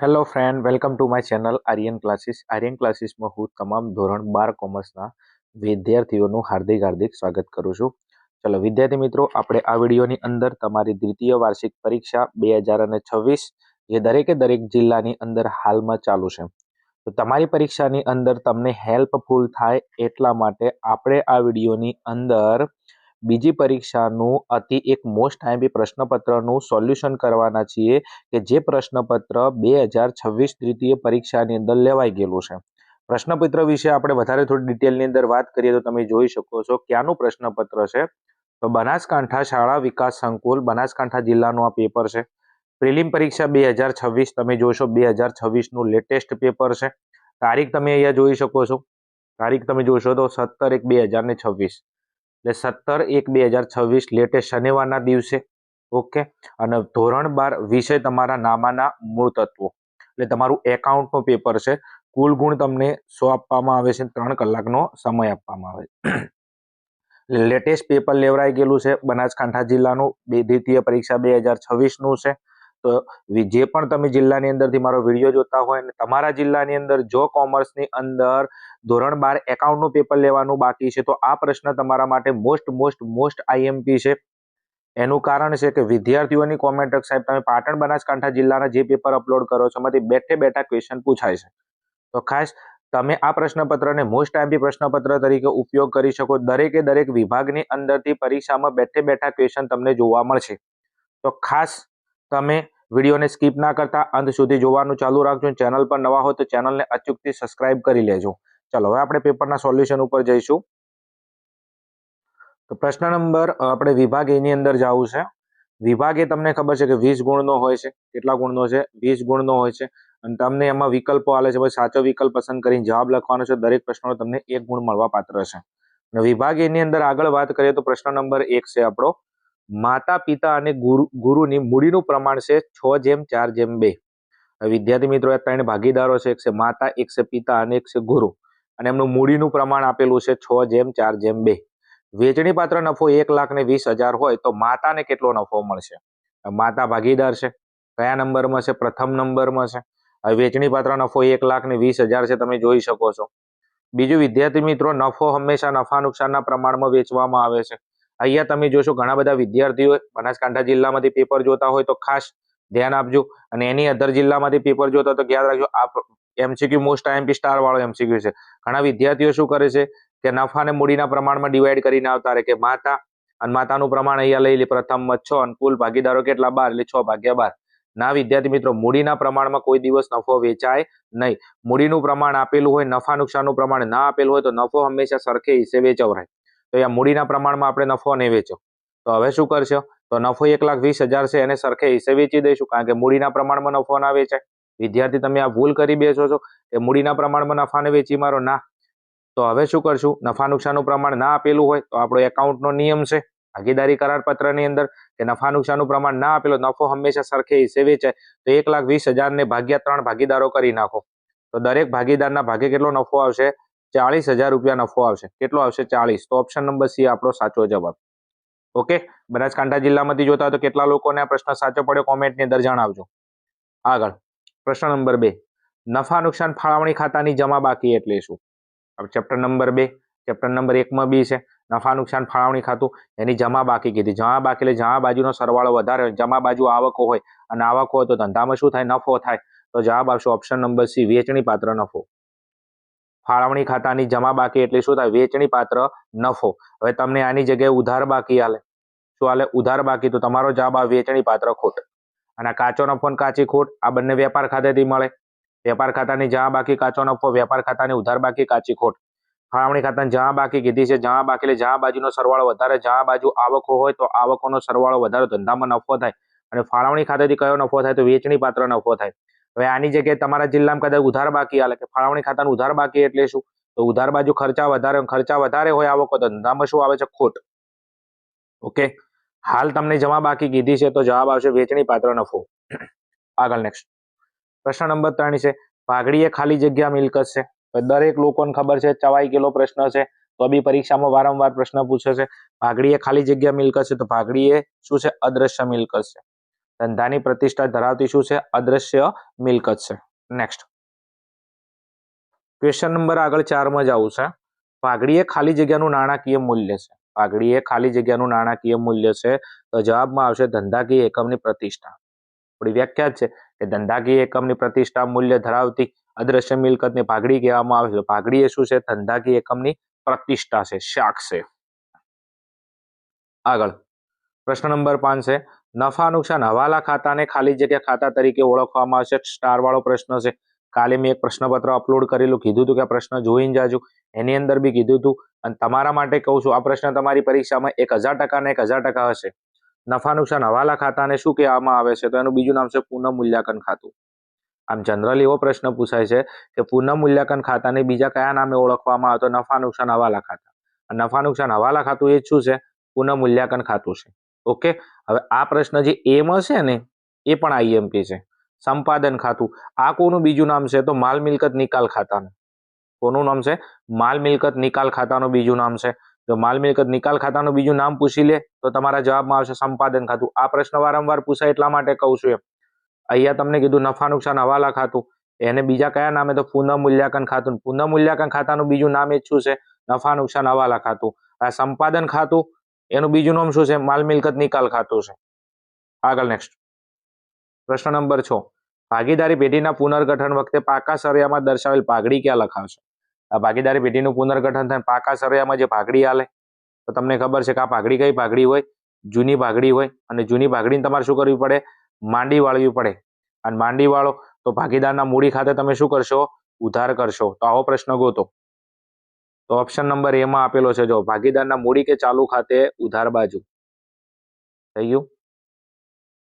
Hello friend, welcome to my channel Aryan classes. Aryan ક્લાસીસમાં હું તમામ ધોરણ 12 કોમર્સના વિદ્યાર્થીઓનું હાર્દિક સ્વાગત કરું છું. ચલો વિદ્યાર્થી મિત્રો, આપણે આ વિડીયોની અંદર તમારી દ્વિતીય વાર્ષિક પરીક્ષા 2026 જે દરેકે દરેક જિલ્લાની અંદર હાલમાં ચાલુ છે, તો તમારી પરીક્ષાની અંદર તમને હેલ્પફુલ થાય એટલા માટે આપણે આ વિડીયોની અંદર બીજી પરીક્ષાનું એક મોસ્ટ આઈએમપી પ્રશ્નપત્રનું સોલ્યુશન કરવાના છીએ કે જે પ્રશ્નપત્ર 2026 દ્વિતીય પરીક્ષાની અંદર લેવાઈ ગયેલું છે. પ્રશ્નપત્ર વિશે આપણે વધારે થોડી ડિટેલની અંદર વાત કરીએ તો તમે જોઈ શકો છો ક્યાંનું પ્રશ્નપત્ર છે. તો બનાસકાંઠા શાળા વિકાસ સંકુલ બનાસકાંઠા જિલ્લાનું આ પેપર છે. પ્રિલિમ પરીક્ષા 2026 તમે જોશો 2026નું લેટેસ્ટ પેપર છે. તારીખ તમે અહીંયા જોઈ શકો છો. તારીખ તમે જોશો તો 17/1/2026 એટલે 17/1/2026 લેટેસ્ટ શનિવારના દિવસે. ઓકે. અને ધોરણ 12 વિષય તમારા નામાના મૂળ તત્વો એટલે તમારું એકાઉન્ટનું પેપર છે. કુલ ગુણ તમને 100 આપવામાં આવે છે, 3 કલાકનો સમય આપવામાં આવે છે. લેટેસ્ટ પેપર લેવરાઈ ગયેલું છે બનાસકાંઠા જિલ્લાનું દ્વિતીય પરીક્ષા 2026નું છે. તો જે પણ તમે જિલ્લાની અંદરથી મારો વિડીયો જોતા હોય અને તમારા જિલ્લાની અંદર જો કોમર્સની અંદર ધોરણ 12 એકાઉન્ટનું પેપર લેવાનું બાકી છે તો આ પ્રશ્ન તમારા માટે મોસ્ટ આઈએમપી છે. એનું કારણ છે કે વિદ્યાર્થીઓની કોમેન્ટ સાહેબ તમે પાટણ બનાસકાંઠા જિલ્લાના જે પેપર અપલોડ કરો છો એમાંથી બેઠા ક્વેશ્ચન પૂછાય છે. તો ખાસ તમે આ પ્રશ્નપત્રને મોસ્ટ આઈએમપી પ્રશ્નપત્ર તરીકે ઉપયોગ કરી શકો. દરેકે દરેક વિભાગની અંદરથી પરીક્ષામાં બેઠા ક્વેશ્ચન તમને જોવા મળશે. તો ખાસ તમે વિડીયોને સ્કીપ ના કરતા અંત સુધી જોવાનું ચાલુ રાખજો. ચેનલ પર નવા હો તો ચેનલને અચૂકથી સબસ્ક્રાઇબ કરી લેજો. ચલો હવે આપણે પેપરના સોલ્યુશન ઉપર જઈશું. તો પ્રશ્ન નંબર આપણે વિભાગ એ ની અંદર જવું છે. વિભાગ એ તમને ખબર છે કે 20 ગુણનો હોય છે. કેટલા ગુણનો છે? 20 ગુણનો હોય છે. અને તમને એમાં વિકલ્પો આલે છે. ભાઈ સાચો વિકલ્પ પસંદ કરીને જવાબ લખવાનો છે. દરેક પ્રશ્નનો તમને 1 ગુણ મળવા પાત્ર છે. અને વિભાગ એ ની અંદર આગળ વાત કરીએ તો પ્રશ્ન નંબર 1 છે આપણો માતા પિતા અને ગુરુની મૂડીનું પ્રમાણ છે 6:4:2. વિદ્યાર્થી મિત્રો, આ ત્રણ ભાગીદારો છે. એક છે માતા, એક છે પિતા અને એક છે ગુરુ. અને એમનું મૂડીનું પ્રમાણ આપેલું છે 6:4:2. વેચણી પાત્ર નફો 1,20,000 હોય તો માતાને કેટલો નફો મળશે? માતા ભાગીદાર છે. કયા નંબરમાં છે? પ્રથમ નંબરમાં છે. વેચણી પાત્ર નફો 1,20,000 છે, તમે જોઈ શકો છો. બીજું વિદ્યાર્થી મિત્રો, નફો હંમેશા નફા નુકસાનના પ્રમાણમાં વેચવામાં આવે છે. અહીંયા તમે જોશો ઘણા બધા વિદ્યાર્થીઓ બનાસકાંઠા જિલ્લામાંથી પેપર જોતા હોય તો ખાસ ધ્યાન આપજો. અને એની અધર જિલ્લામાંથી પેપર જોતા તો યાદ રાખજો, આ એમસીક્યુ મોસ્ટ આઈએમપી સ્ટાર વાળો એમસીક્યુ છે. ઘણા વિદ્યાર્થીઓ શું કરે છે કે નફા અને મૂડીના પ્રમાણમાં ડિવાઈડ કરીને આવતા રહે કે માતા અને માતાનું પ્રમાણ અહીંયા લઈ લે પ્રથમમાં 6 અને કુલ ભાગીદારો કેટલા? 12 એટલે 6/12. ના વિદ્યાર્થી મિત્રો, મૂડીના પ્રમાણમાં કોઈ દિવસ નફો વેચાય નહીં. મૂડીનું પ્રમાણ આપેલું હોય, નફા નુકસાનનું પ્રમાણ ના આપેલું હોય તો નફો હંમેશા સરખે હિસ્સે વેચવરાય. તો અહીંયા મૂડીના પ્રમાણમાં આપણે નફો નહીં વેચો. તો હવે શું કરશો? તો નફો 1,20,000 છે એને સરખે હિસ્સે વેચી દઈશું, કારણ કે મૂડીના પ્રમાણમાં નફો ના વેચાય. વિદ્યાર્થી તમે આ ભૂલ કરી બેસો છો કે મૂડીના પ્રમાણમાં નફાને વેચી મારો. ના. તો હવે શું કરશું? નફા નુકસાનનું પ્રમાણ ના આપેલું હોય તો આપણો એકાઉન્ટનો નિયમ છે ભાગીદારી કરાર પત્રની અંદર કે નફા નુકસાનનું પ્રમાણ ના આપેલું, નફો હંમેશા સરખે હિસ્સે વેચાય. તો 1,20,000 ને ભાગ્યા 3 ભાગીદારો કરી નાખો તો દરેક ભાગીદારના ભાગે કેટલો નફો આવશે? 40,000 રૂપિયા નફો આવશે. કેટલો આવશે? 40. તો ઓપ્શન નંબર સી આપણો સાચો જવાબ. ઓકે. બનાસકાંઠા જિલ્લામાંથી જોતા હોય તો કેટલા લોકોને આ પ્રશ્ન સાચો પડ્યો કોમેન્ટની અંદર જણાવજો. આગળ પ્રશ્ન નંબર 2, નફા નુકસાન ફાળવણી ખાતાની જમા બાકી એટલે શું? Chapter number 2. ચેપ્ટર નંબર 1 માં બી છે નફા નુકસાન ફાળવણી ખાતું, એની જમા બાકી કીધી. જમા બાકી એટલે જમા બાજુનો સરવાળો વધારે હોય. જમા બાજુ આવકો હોય અને આવકો હોય તો ધંધામાં શું થાય? નફો થાય. તો જવાબ આવશે ઓપ્શન નંબર સી, વેચણી પાત્ર નફો. ફાળવણી ખાતાની જમા બાકી એટલે શું થાય? વેચણી પાત્ર નફો. હવે તમને આની જગ્યાએ ઉધાર બાકી આલે. શું આલે? ઉધાર બાકી. તો તમારો જવાબ આવે વેચણી પાત્ર ખોટ. અને કાચો નફો અને કાચી ખોટ આ બંને વેપાર ખાતેથી મળે. વેપાર ખાતાની જમા બાકી કાચો નફો, વેપાર ખાતાની ઉધાર બાકી કાચી ખોટ. ફાળવણી ખાતાની જમા બાકી કીધી છે. જમા બાકી એટલે જમા બાજુનો સરવાળો વધારે. જમા બાજુ આવકો હોય તો આવકોનો સરવાળો વધારે, ધંધામાં નફો થાય. અને ફાળવણી ખાતેથી કયો નફો થાય? તો વેચણી પાત્ર નફો થાય. હવે આની જગ્યાએ તમારા જિલ્લામાં કદાચ ઉધાર બાકી આલે કે ફાળવણી ખાતાનું ઉધાર બાકી એટલે શું? તો ઉધાર બાજુ ખર્ચા વધારે હોય આવકો, તો ધંધામાં શું આવે છે? ખોટ. ઓકે. હાલ તમને જમા બાકી કીધી છે તો જવાબ આવશે વેચણી પાત્ર નફો. આગળ નેક્સ્ટ પ્રશ્ન નંબર 3 છે ભાગડીએ ખાલી જગ્યા મિલકત છે. દરેક લોકોને ખબર છે, ચવાઈ ગયેલો પ્રશ્ન છે, તો બી પરીક્ષામાં વારંવાર પ્રશ્ન પૂછે છે. ભાગડીએ ખાલી જગ્યા મિલકત છે તો ભાગડીએ શું છે? અદ્રશ્ય મિલકત છે. ધંધાની પ્રતિષ્ઠા ધરાવતી શું છે? અદ્રશ્ય મિલકત છે. નેક્સ્ટ ક્વેશ્ચન નંબર આગળ 4 માં જવું છે. પાઘડી એ ખાલી જગ્યાનું નાણાકીય મૂલ્ય છે. પાઘડી એ ખાલી જગ્યાનું નાણાકીય મૂલ્ય છે, તો જવાબમાં આવશે ધંધાકીય એકમની પ્રતિષ્ઠા. આપણી વ્યાખ્યા છે કે ધંધાકીય એકમની પ્રતિષ્ઠા મૂલ્ય ધરાવતી અદ્રશ્ય મિલકતને પાઘડી કહેવામાં આવે છે. પાઘડી એ શું છે? ધંધાકીય એકમની પ્રતિષ્ઠા છે, શાખ છે. આગળ પ્રશ્ન નંબર 5 છે. નફા નુકસાન હવાલા ખાતાને ખાલી જગ્યા ખાતા તરીકે ઓળખવામાં આવશે. સ્ટાર વાળો પ્રશ્ન છે. કાલે મેં એક પ્રશ્નપત્ર અપલોડ કરેલું, કીધું હતું કે આ પ્રશ્ન જોઈને જાજો. એની અંદર બી કીધું હતું અને તમારા માટે કહું છું, આ પ્રશ્ન તમારી પરીક્ષામાં 1000% ને 1000% હશે. નફા નુકસાન હવાલા ખાતાને શું કહેવામાં આવે છે? તો એનું બીજું નામ છે પુનઃ મૂલ્યાંકન ખાતું. આમ જનરલી એવો પ્રશ્ન પૂછાય છે કે પુનઃ મૂલ્યાંકન ખાતાને બીજા કયા નામે ઓળખવામાં આવે? તો નફા નુકસાન હવાલા ખાતા. નફા નુકસાન હવાલા ખાતું એ જ શું છે? પુનઃ મૂલ્યાંકન ખાતું છે. ઓકે, હવે આ પ્રશ્ન જે એમાં છે ને એ પણ આઈએમપી છે. સંપાદન ખાતું, આ કોનું બીજું નામ છે? તો માલ મિલકત નિકાલ ખાતાનું. કોનું નામ છે? માલ મિલકત નિકાલ ખાતાનું બીજું નામ છે. જો માલ મિલકત નિકાલ ખાતાનું બીજું નામ પૂછી લે તો તમારા જવાબમાં આવશે સંપાદન ખાતું. આ પ્રશ્ન વારંવાર પૂછાય એટલા માટે કહું છું. અહીંયા તમને કીધું નફા નુકસાન હવાલા ખાતું, એને બીજા કયા નામે? તો પુનઃ મૂલ્યાંકન ખાતું. પુનઃ મૂલ્યાંકન ખાતાનું બીજું નામ એ જ શું છે? નફા નુકસાન હવાલા ખાતું. આ સંપાદન ખાતું, એનું બીજું નામ શું છે? માલ મિલકત નિકાલ ખાતું છે. આગળ નેક્સ્ટ પ્રશ્ન નંબર 6. ભાગીદારી પેઢીના પુનર્ગઠન વખતે પાકા સરિયામાં દર્શાવેલ પાઘડી ક્યાં લખાવશે? આ ભાગીદારી પેઢીનું પુનર્ગઠન થાય પાકા સરિયામાં જે પાઘડી આલે તો તમને ખબર છે કે આ પાઘડી કઈ પાઘડી હોય? જૂની પાઘડી હોય. અને જૂની પાઘડીને તમારે શું કરવી પડે? માંડી વાળવી પડે. અને માંડી વાળો તો ભાગીદારના મૂડી ખાતે તમે શું કરશો? ઉધાર કરશો. તો આવો પ્રશ્ન ગોતો. તો ઓપ્શન નંબર એ માં આપેલો છે. જો ભાગીદારના મૂડી કે ચાલુ ખાતે ઉધાર બાજુ. થઈ ગયું?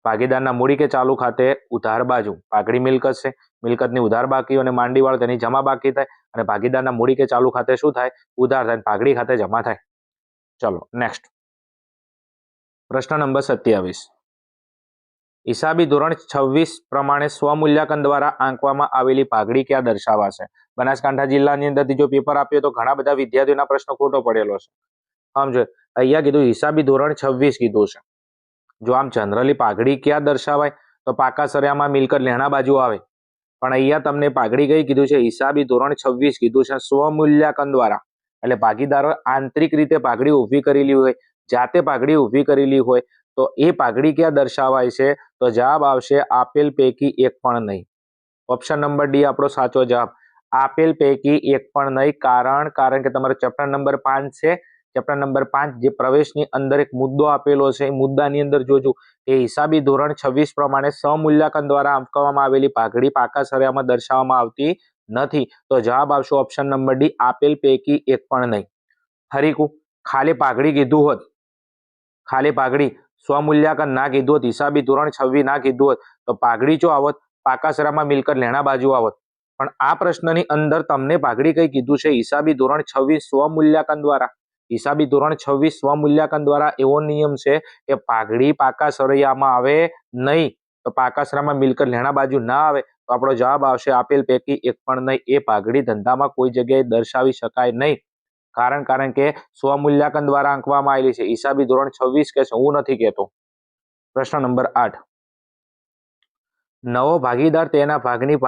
ભાગીદારના મૂડી કે ચાલુ ખાતે ઉધાર બાજુ. પાઘડી મિલકત છે, મિલકતની ઉધાર બાકી અને માંડી વાળો તેની જમા બાકી થાય. અને ભાગીદારના મૂડી કે ચાલુ ખાતે શું થાય? ઉધાર થાય. પાઘડી ખાતે જમા થાય. ચલો નેક્સ્ટ પ્રશ્ન નંબર 27. હિસાબી ધોરણ 26 પ્રમાણે સ્વમૂલ્યાંકન દ્વારા આંકવામાં આવેલી પાઘડી ક્યાં દર્શાવાશે? બનાસકાંઠા જિલ્લાની અંદરથી જો પેપર આપ્યો તો ઘણા બધા વિદ્યાર્થીઓના પ્રશ્ન ખોટો પડેલો છે. સમજો, અહીંયા કીધું હિસાબી ધોરણ 26 કીધું છે. જો આમ જનરલી પાઘડી ક્યાં દર્શાવાય? તો પાકા સરિયામાં મિલકત લેણા બાજુ આવે. પણ અહીંયા તમને પાઘડી કઈ કીધું છે? હિસાબી ધોરણ 26 કીધું છે. સ્વમૂલ્યાંકન દ્વારા, એટલે ભાગીદારો આંતરિક રીતે પાઘડી ઊભી કરેલી હોય, જાતે પાઘડી ઊભી કરેલી હોય, તો એ પાઘડી ક્યાં દર્શાવાય છે? તો જવાબ આવશે આપેલ પૈકી એક પણ નહીં. ઓપ્શન નંબર ડી આપણો સાચો જવાબ. આપેલ પૈકી એક પણ નહીં. કારણ કે તમારો ચેપ્ટર નંબર 5 છે. ચેપ્ટર નંબર 5 જે પ્રવેશની અંદર એક મુદ્દો આપેલો છે, એ મુદ્દાની અંદર જોજો એ હિસાબી ધોરણ 26 પ્રમાણે સમૂલ્યાંકન દ્વારા આંકવામાં આવેલી પાઘડી પાકા સરિયામાં દર્શાવવામાં આવતી નથી. તો જવાબ આવશે ઓપ્શન નંબર ડી, આપેલ પૈકી એક પણ નહીં. ફરી ખાલી પાઘડી કીધું હોત, ખાલી પાઘડી સ્વમૂલ્યાંકન ના કીધું હોત, હિસાબી ધોરણ 26 ના કીધું હોત, તો પાઘડી ચો આવત? પાકા સરિયામાં મિલકત લેણા બાજુ આવત. પણ આ પ્રશ્નની અંદર તમને પાઘડી કઈ કીધું છે? હિસાબી ધોરણ 26 સ્વમૂલ્યાંકન દ્વારા. હિસાબી ધોરણ 26 સ્વમૂલ્યાંકન દ્વારા એવો નિયમ છે કે પાઘડી પાકા સરિયામાં આવે નહીં. તો પાકા સરિયામાં મિલકત લેણા બાજુ ના આવે તો આપણો જવાબ આવશે આપેલ પૈકી એક પણ નહીં. એ પાઘડી ધંધામાં કોઈ જગ્યાએ દર્શાવી શકાય નહીં. કારણ કે સ્વમૂલ્યાંકન દ્વારા આંકવામાં આવેલી છે. હિસાબી ધોરણ 26 કે છે, હું નથી કહેતો. પ્રશ્ન નંબર 8. નવો ભાગીદાર તેના ભાગની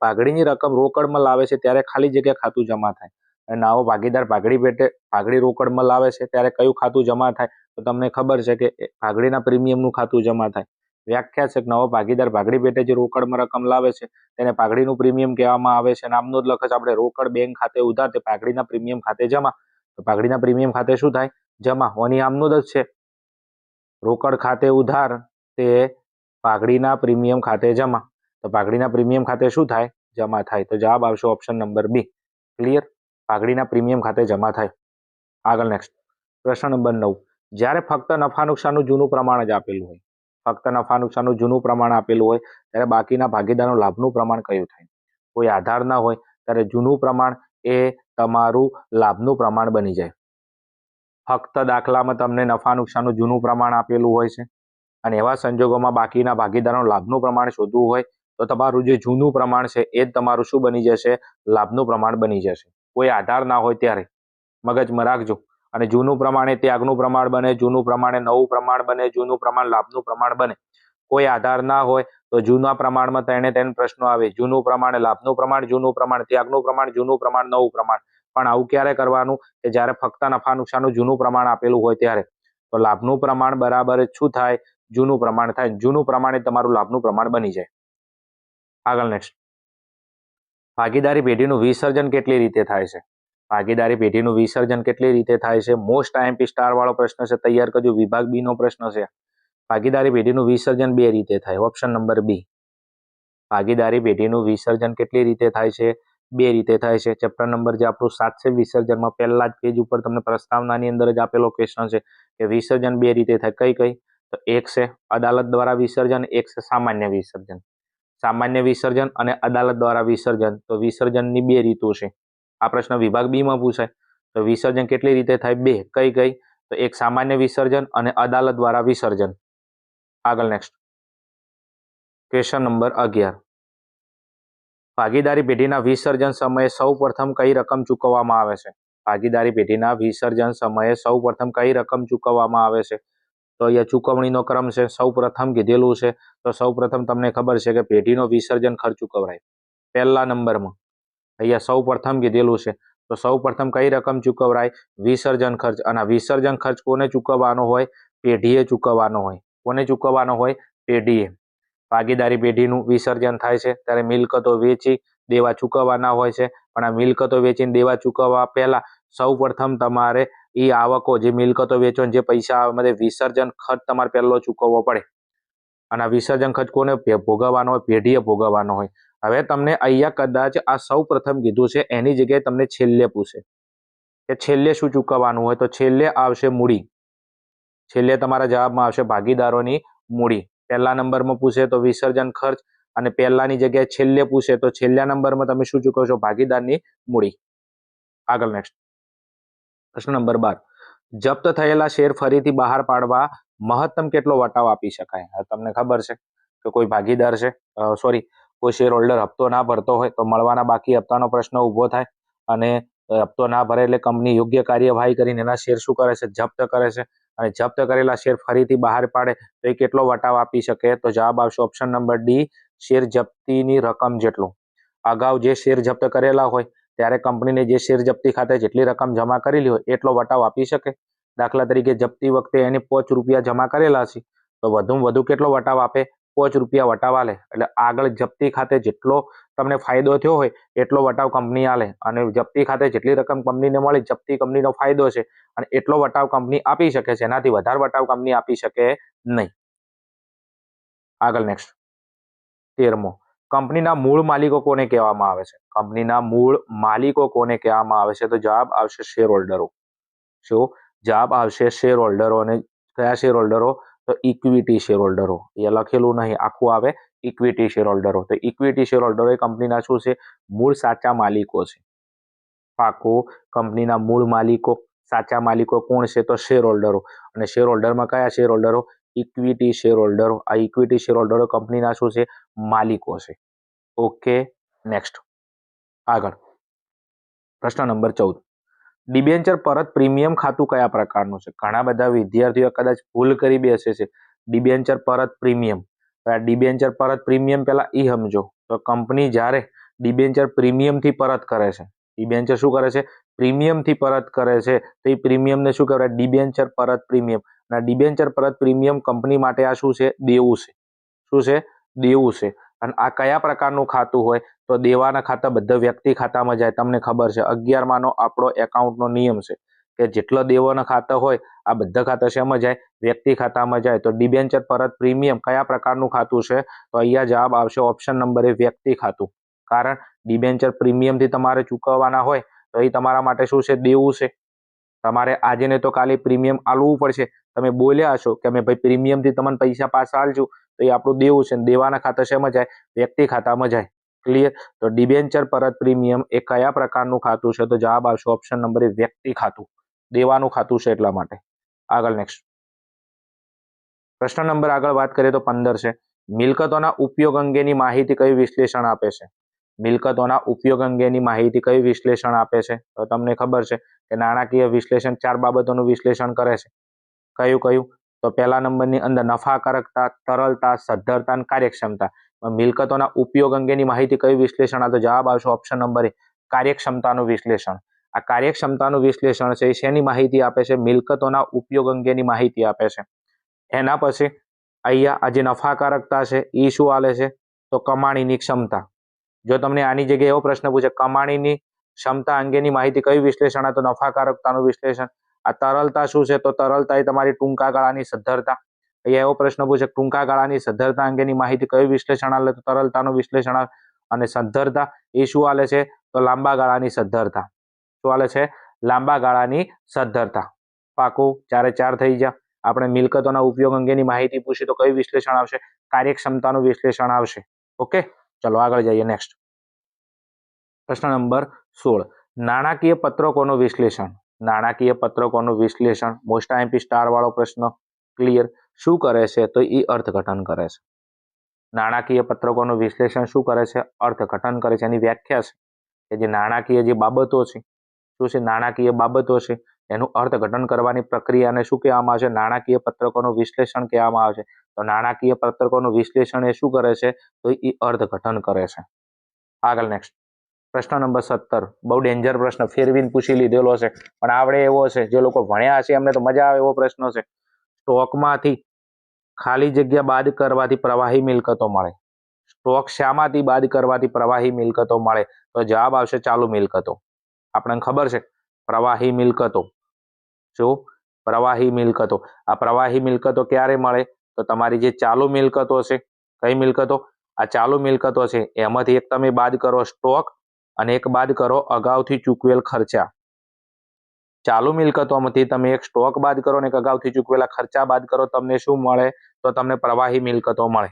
પાઘડીની રકમ રોકડમાં લાવે છે ત્યારે ખાલી જગ્યા ખાતું જમા થાય. નવો ભાગીદાર પાઘડી રોકડમાં લાવે છે ત્યારે કયું ખાતું જમા થાય? તો તમને ખબર છે કે પાઘડીના પ્રીમિયમનું ખાતું જમા થાય. વ્યાખ્યા છે કે નવો ભાગીદાર પાઘડી પેટે જે રોકડમાં રકમ લાવે છે તેને પાઘડીનું પ્રીમિયમ કહેવામાં આવે છે. નામનો જ લખે છે આપણે, રોકડ બેંક ખાતે ઉધાર, તે પાઘડીના પ્રીમિયમ ખાતે જમા. તો પાઘડીના પ્રીમિયમ ખાતે શું થાય? જમા. ઓની આમનો જ છે, રોકડ ખાતે ઉધાર, તે પાઘડીના પ્રીમિયમ ખાતે જમા. તો પાઘડીના પ્રીમિયમ ખાતે શું થાય? જમા થાય. તો જવાબ આવશે ઓપ્શન નંબર બી. ક્લિયર? પાઘડીના પ્રીમિયમ ખાતે જમા થાય. આગળ નેક્સ્ટ પ્રશ્ન નંબર 9. જ્યારે ફક્ત નફા નુકસાનનું જૂનું પ્રમાણ જ આપેલું હોય, ફક્ત નફા નુકસાનનું જૂનું પ્રમાણ આપેલું હોય ત્યારે બાકીના ભાગીદારનું લાભનું પ્રમાણ કયું થાય? કોઈ આધાર ના હોય ત્યારે જૂનું પ્રમાણ એ તમારું લાભનું પ્રમાણ બની જાય. ફક્ત દાખલામાં તમને નફા નુકસાનનું જૂનું પ્રમાણ આપેલું હોય છે અને એવા સંજોગોમાં બાકીના ભાગીદારોનું લાભનું પ્રમાણ શોધવું હોય તો તમારું જે જૂનું પ્રમાણ છે એ જ તમારું શું બની જશે? લાભનું પ્રમાણ બની જશે. કોઈ આધાર ના હોય ત્યારે મગજમાં રાખજો. અને જૂનું પ્રમાણ એ ત્યાગનું પ્રમાણ બને, જૂનું પ્રમાણે નવું પ્રમાણ બને, જૂનું પ્રમાણ લાભનું પ્રમાણ બને. કોઈ આધાર ના હોય તો જૂના પ્રમાણમાં ત્રણે પ્રશ્નો આવે. જૂનું પ્રમાણ, લાભનું પ્રમાણ, જૂનું પ્રમાણ, ત્યાગનું પ્રમાણ, જૂનું પ્રમાણ, નવું પ્રમાણ. પણ આવું ક્યારે કરવાનું કે જ્યારે ફક્ત નફા નુકસાનનું જૂનું પ્રમાણ આપેલું હોય ત્યારે. તો લાભનું પ્રમાણ બરાબર શું થાય? જૂનું પ્રમાણ થાય. જૂનું પ્રમાણ એ તમારું લાભનું પ્રમાણ બની જાય. આગળ નેક્સ્ટ, ભાગીદારી પેઢીનું વિસર્જન કેટલી રીતે થાય છે? ભાગીદારી પેઢીનું વિસર્જન કેટલી રીતે થાય છે? મોસ્ટ આઈએમપી સ્ટાર વાળો પ્રશ્ન છે, તૈયાર કરજો. વિભાગ બી નો પ્રશ્ન છે. ભાગીદારી પેઢીનું વિસર્જન બે રીતે થાય. Option number B. ભાગીદારી પેઢીનું વિસર્જન કેટલી રીતે થાય છે? બે રીતે થાય છે. ચેપ્ટર નંબર જે આપણું 7 છે વિસર્જનમાં, પહેલા જ પેજ ઉપર તમને પ્રસ્તાવનાની અંદર જ આપેલો ક્વેશ્ચન છે કે વિસર્જન બે રીતે થાય. કઈ કઈ? તો એક છે અદાલત દ્વારા વિસર્જન, એક છે સામાન્ય વિસર્જન. સામાન્ય વિસર્જન અને અદાલત દ્વારા વિસર્જન. તો વિસર્જનની બે રીતો છે. આ પ્રશ્ન વિભાગ બી માં પૂછાય. તો વિસર્જન કેટલી રીતે થાય? બે. કઈ કઈ? તો એક સામાન્ય વિસર્જન અને અદાલત દ્વારા વિસર્જન. આગળ નેક્સ્ટ, ક્વેશ્ચન નંબર 11. ભાગીદારી પેઢીના વિસર્જન સમયે સૌપ્રથમ કઈ રકમ ચૂકવવામાં આવે છે? ભાગીદારી પેઢીના વિસર્જન સમયે સૌપ્રથમ કઈ રકમ ચૂકવવામાં આવે છે? તો અહીંયા ચૂકવણીનો ક્રમ છે. સૌપ્રથમ કીધેલું છે તો સૌપ્રથમ તમને ખબર છે કે પેઢીનો વિસર્જન ખર્ચ ચૂકવરાય પહેલા નંબરમાં. અહીંયા સૌપ્રથમ કીધેલું છે તો સૌપ્રથમ કઈ રકમ ચૂકવરાય? વિસર્જન ખર્ચ. અને વિસર્જન ખર્ચ કોને ચૂકવવાનો હોય? પેઢીએ ચૂકવવાનો હોય. કોને ચૂકવવાનો હોય? પેઢીએ. ભાગીદારી પેઢીનું વિસર્જન થાય છે ત્યારે મિલકતો વેચી દેવા ચૂકવવાના હોય છે. પણ આ મિલકતો વેચીને દેવા ચૂકવવા પહેલા સૌપ્રથમ તમારે એ આવકો, જે મિલકતો વેચો જે પૈસા આવે, વિસર્જન ખર્ચ તમારે પહેલો ચૂકવવો પડે. અને આ વિસર્જન ખર્ચ કોને ભોગવવાનો હોય? પેઢીએ ભોગવવાનો હોય. હવે તમને અહીંયા કદાચ આ સૌપ્રથમ કીધું છે, એની જગ્યાએ તમને છેલ્લે પૂછે કે છેલ્લે શું ચૂકવવાનું હોય? તો છેલ્લે આવશે મૂડી. છેલ્લે તમારા જવાબમાં આવશે ભાગીદારોની મૂડી. પહેલા નંબરમાં પૂછે તો વિસર્જન ખર્ચ, અને પહેલાની જગ્યાએ છેલ્લે પૂછે તો છેલ્લા નંબરમાં તમે શું ચૂકવશો? ભાગીદારની મૂડી. આગળ નેક્સ્ટ, પ્રશ્ન નંબર 12. જપ્ત થયેલા શેર ફરીથી બહાર પાડવા મહત્તમ કેટલો વટાવ આપી શકાય? તમને ખબર છે કે કોઈ ભાગીદાર છે, કોઈ શેર હોલ્ડર હપ્તો ના ભરતો હોય તો મળવાના બાકી હપ્તાનો પ્રશ્ન ઊભો થાય, અને હપ્તો ના ભરે એટલે કંપની યોગ્ય કાર્યવાહી કરીને એના શેર શું કરે છે? જપ્ત કરે છે. અને જપ્ત કરેલા શેર ફરીથી બહાર પાડે તો એ કેટલો વટાવ આપી શકે? તો જવાબ આવશે ઓપ્શન નંબર ડી, શેર જપ્તીની રકમ જેટલો. અગાઉ જે શેર જપ્ત કરેલા હોય ત્યારે કંપનીને જે શેર જપ્તી ખાતે જેટલી રકમ જમા કરેલી હોય એટલો વટાવ આપી શકે. દાખલા તરીકે જપ્તી વખતે એને 5 રૂપિયા જમા કરેલા છે તો વધુમાં વધુ કેટલો વટાવ આપે? 5 રૂપિયા વટાવ આલે. એટલે આગળ જપ્તી ખાતે જેટલો તમને ફાયદો થયો હોય એટલો વટાવ કંપની આલે, અને જપ્તી ખાતે જેટલી રકમ કંપનીને મળી, જપ્તી કંપનીનો ફાયદો છે, અને એટલો વટાવ કંપની આપી શકે છે. એનાથી વધારે વટાવ કંપની આપી શકે નહીં. આગળ નેક્સ્ટ, 13મો, કંપનીના મૂળ માલિકો કોને કહેવામાં આવે છે? કંપનીના મૂળ માલિકો કોને કહેવામાં આવે છે? તો જવાબ આવશે શેર હોલ્ડરો. શું જવાબ આવશે? શેર હોલ્ડરો. અને કયા શેર હોલ્ડરો? તો ઇક્વિટી શેર હોલ્ડરો. એ લખેલું નહીં, આખું આવે ઇક્વિટી શેર હોલ્ડરો. તો ઇક્વિટી શેર હોલ્ડરો એ કંપનીના શું છે? મૂળ સાચા માલિકો છે. પાકું, કંપનીના મૂળ માલિકો, સાચા માલિકો કોણ છે? તો શેર હોલ્ડરો. અને શેર હોલ્ડરમાં કયા શેર હોલ્ડરો? ઇક્વિટી શેર હોલ્ડરો. આ ઇક્વિટી શેર હોલ્ડરો કંપનીના શું છે? માલિકો છે. ઓકે, નેક્સ્ટ, આગળ, પ્રશ્ન નંબર 14. ડિબેન્ચર પરત પ્રીમિયમ ખાતું કયા પ્રકારનું છે? ઘણા બધા વિદ્યાર્થીઓ કદાચ ભૂલ કરી બેસે છે. ડિબેન્ચર પરત પ્રીમિયમ. ડિબેન્ચર પરત પ્રીમિયમ પહેલા એ સમજો તો કંપની જ્યારે ડિબેન્ચર પ્રીમિયમથી પરત કરે છે, ડિબેન્ચર શું કરે છે? પ્રીમિયમથી પરત કરે છે, તો એ પ્રીમિયમને શું કહેવાય? ડિબેન્ચર પરત પ્રીમિયમ. અને ડિબેન્ચર પરત પ્રીમિયમ કંપની માટે આ શું છે? દેવું છે. શું છે? દેવું છે. અને આ કયા પ્રકારનું ખાતું હોય? તો દેવાના ખાતા બધા વ્યક્તિ ખાતામાં જાય. તમને ખબર છે 11માંનો આપણો એકાઉન્ટનો નિયમ છે કે જેટલો દેવાના ખાતા હોય આ બધા ખાતા શેમાં જાય? વ્યક્તિ ખાતામાં જાય. તો ડિબેન્ચર પરત પ્રીમિયમ કયા પ્રકારનું ખાતું છે? તો અહીંયા જવાબ આવશે ઓપ્શન નંબર એ, વ્યક્તિ ખાતું. કારણ ડિબેન્ચર પ્રીમિયમથી તમારે ચૂકવવાના હોય તો એ તમારા માટે શું છે? દેવું છે. તમારે આજે ને તો કાલે પ્રીમિયમ આલવું પડશે. તમે બોલ્યા છો કે અમે ભાઈ પ્રીમિયમથી તમને પૈસા પાછા આલજો, તો એ આપણું દેવું છે. દેવાના ખાતા શેમાં જાય? વ્યક્તિ ખાતામાં જાય. ક્લિયર? તો ડિબેન્ચર પરત પ્રીમિયમ એ કયા પ્રકારનું ખાતું છે? તો જવાબ આવશે ઓપ્શન નંબર એ, વ્યક્તિ ખાતું. દેવાનું ખાતું છે એટલા માટે. આગળ નેક્સ્ટ, પ્રશ્ન નંબર આગળ વાત કરીએ તો 15 છે. મિલકતોના ઉપયોગ અંગેની માહિતી કયું વિશ્લેષણ આપે છે? મિલકતોના ઉપયોગ અંગેની માહિતી કયું વિશ્લેષણ આપે છે? તો તમને ખબર છે કે નાણાકીય વિશ્લેષણ 4 બાબતોનું વિશ્લેષણ કરે છે. કયું કયું? તો પહેલા નંબરની અંદર નફાકારકતા, તરલતા, સદ્ધરતા અને કાર્યક્ષમતા. મિલકતોના ઉપયોગ અંગેની માહિતી કયું વિશ્લેષણ? આ તો જવાબ આવશે ઓપ્શન નંબર એ, કાર્યક્ષમતાનું વિશ્લેષણ. આ કાર્યક્ષમતાનું વિશ્લેષણ છે એ શેની માહિતી આપે છે? મિલકતોના ઉપયોગ અંગેની માહિતી આપે છે. એના પછી અહીંયા આ જે નફાકારકતા છે એ શું આલે છે? તો કમાણીની ક્ષમતા. જો તમને આની જગ્યાએ એવો પ્રશ્ન પૂછે કમાણીની ક્ષમતા અંગેની માહિતી કયું વિશ્લેષણ? આ તો નફાકારકતાનું વિશ્લેષણ. આ તરલતા શું છે? તો તરલતા એ તમારી ટૂંકા ગાળાની સદ્ધરતા. અહીંયા એવો પ્રશ્ન પૂછે ટૂંકા ગાળાની સદ્ધરતા અંગેની માહિતી કયું વિશ્લેષણ આલે? તો તરલતાનું વિશ્લેષણ આલે. અને સદ્ધરતા એ શું આલે છે? તો લાંબા ગાળાની સદ્ધરતા. શું આલે છે? લાંબા ગાળાની સદ્ધરતા. પાકું 4 થઈ ગયા. આપણે મિલકતોના ઉપયોગ અંગેની માહિતી પૂછી તો કયું વિશ્લેષણ આવશે? કાર્યક્ષમતાનું વિશ્લેષણ આવશે. ઓકે, ચલો આગળ જઈએ. નેક્સ્ટ પ્રશ્ન નંબર 16, નાણાકીય પત્રકોનું વિશ્લેષણ. નાણાકીય પત્રકોનું વિશ્લેષણ મોસ્ટ આઈએમપી સ્ટાર વાળો પ્રશ્ન. ક્લિયર. શું કરે છે? તો એ અર્થઘટન કરે છે. નાણાકીય પત્રકોનું વિશ્લેષણ શું કરે છે? અર્થઘટન કરે છે. એની વ્યાખ્યા છે કે જે નાણાકીય જે બાબતો છે, શું છે? નાણાકીય બાબતો છે એનું અર્થઘટન કરવાની પ્રક્રિયાને શું કહેવામાં આવે છે? નાણાકીય પત્રકોનું વિશ્લેષણ કહેવામાં આવે છે. તો નાણાકીય પત્રકોનું વિશ્લેષણ એ શું કરે છે? તો એ અર્થઘટન કરે છે. આગળ નેક્સ્ટ પ્રશ્ન નંબર 17, બહુ ડેન્જર પ્રશ્ન, ફેરવીને પૂછી લીધેલો છે પણ આવડે એવો છે. જે લોકો ભણ્યા હશે એમને તો મજા આવે એવો પ્રશ્ન છે. સ્ટોકમાંથી ખાલી જગ્યા બાદ કરવાથી પ્રવાહી મિલકતો મળે. સ્ટોક શામાંથી બાદ કરવાથી પ્રવાહી મિલકતો મળે? તો જવાબ આવશે ચાલુ મિલકતો. આપણને ખબર છે પ્રવાહી મિલકતો. શું? પ્રવાહી મિલકતો. આ પ્રવાહી મિલકતો ક્યારે મળે? તો તમારી જે ચાલુ મિલકતો છે, કઈ મિલકતો? આ ચાલુ મિલકતો છે એમાંથી એક તમે બાદ કરો સ્ટોક અને એક બાદ કરો અગાઉથી ચૂકવેલ ખર્ચા. ચાલુ મિલકતોમાંથી તમે એક સ્ટોક બાદ કરો ને એક અગાઉથી ચૂકવેલા ખર્ચા બાદ કરો, તમને શું મળે? તો તમને પ્રવાહી મિલકતો મળે.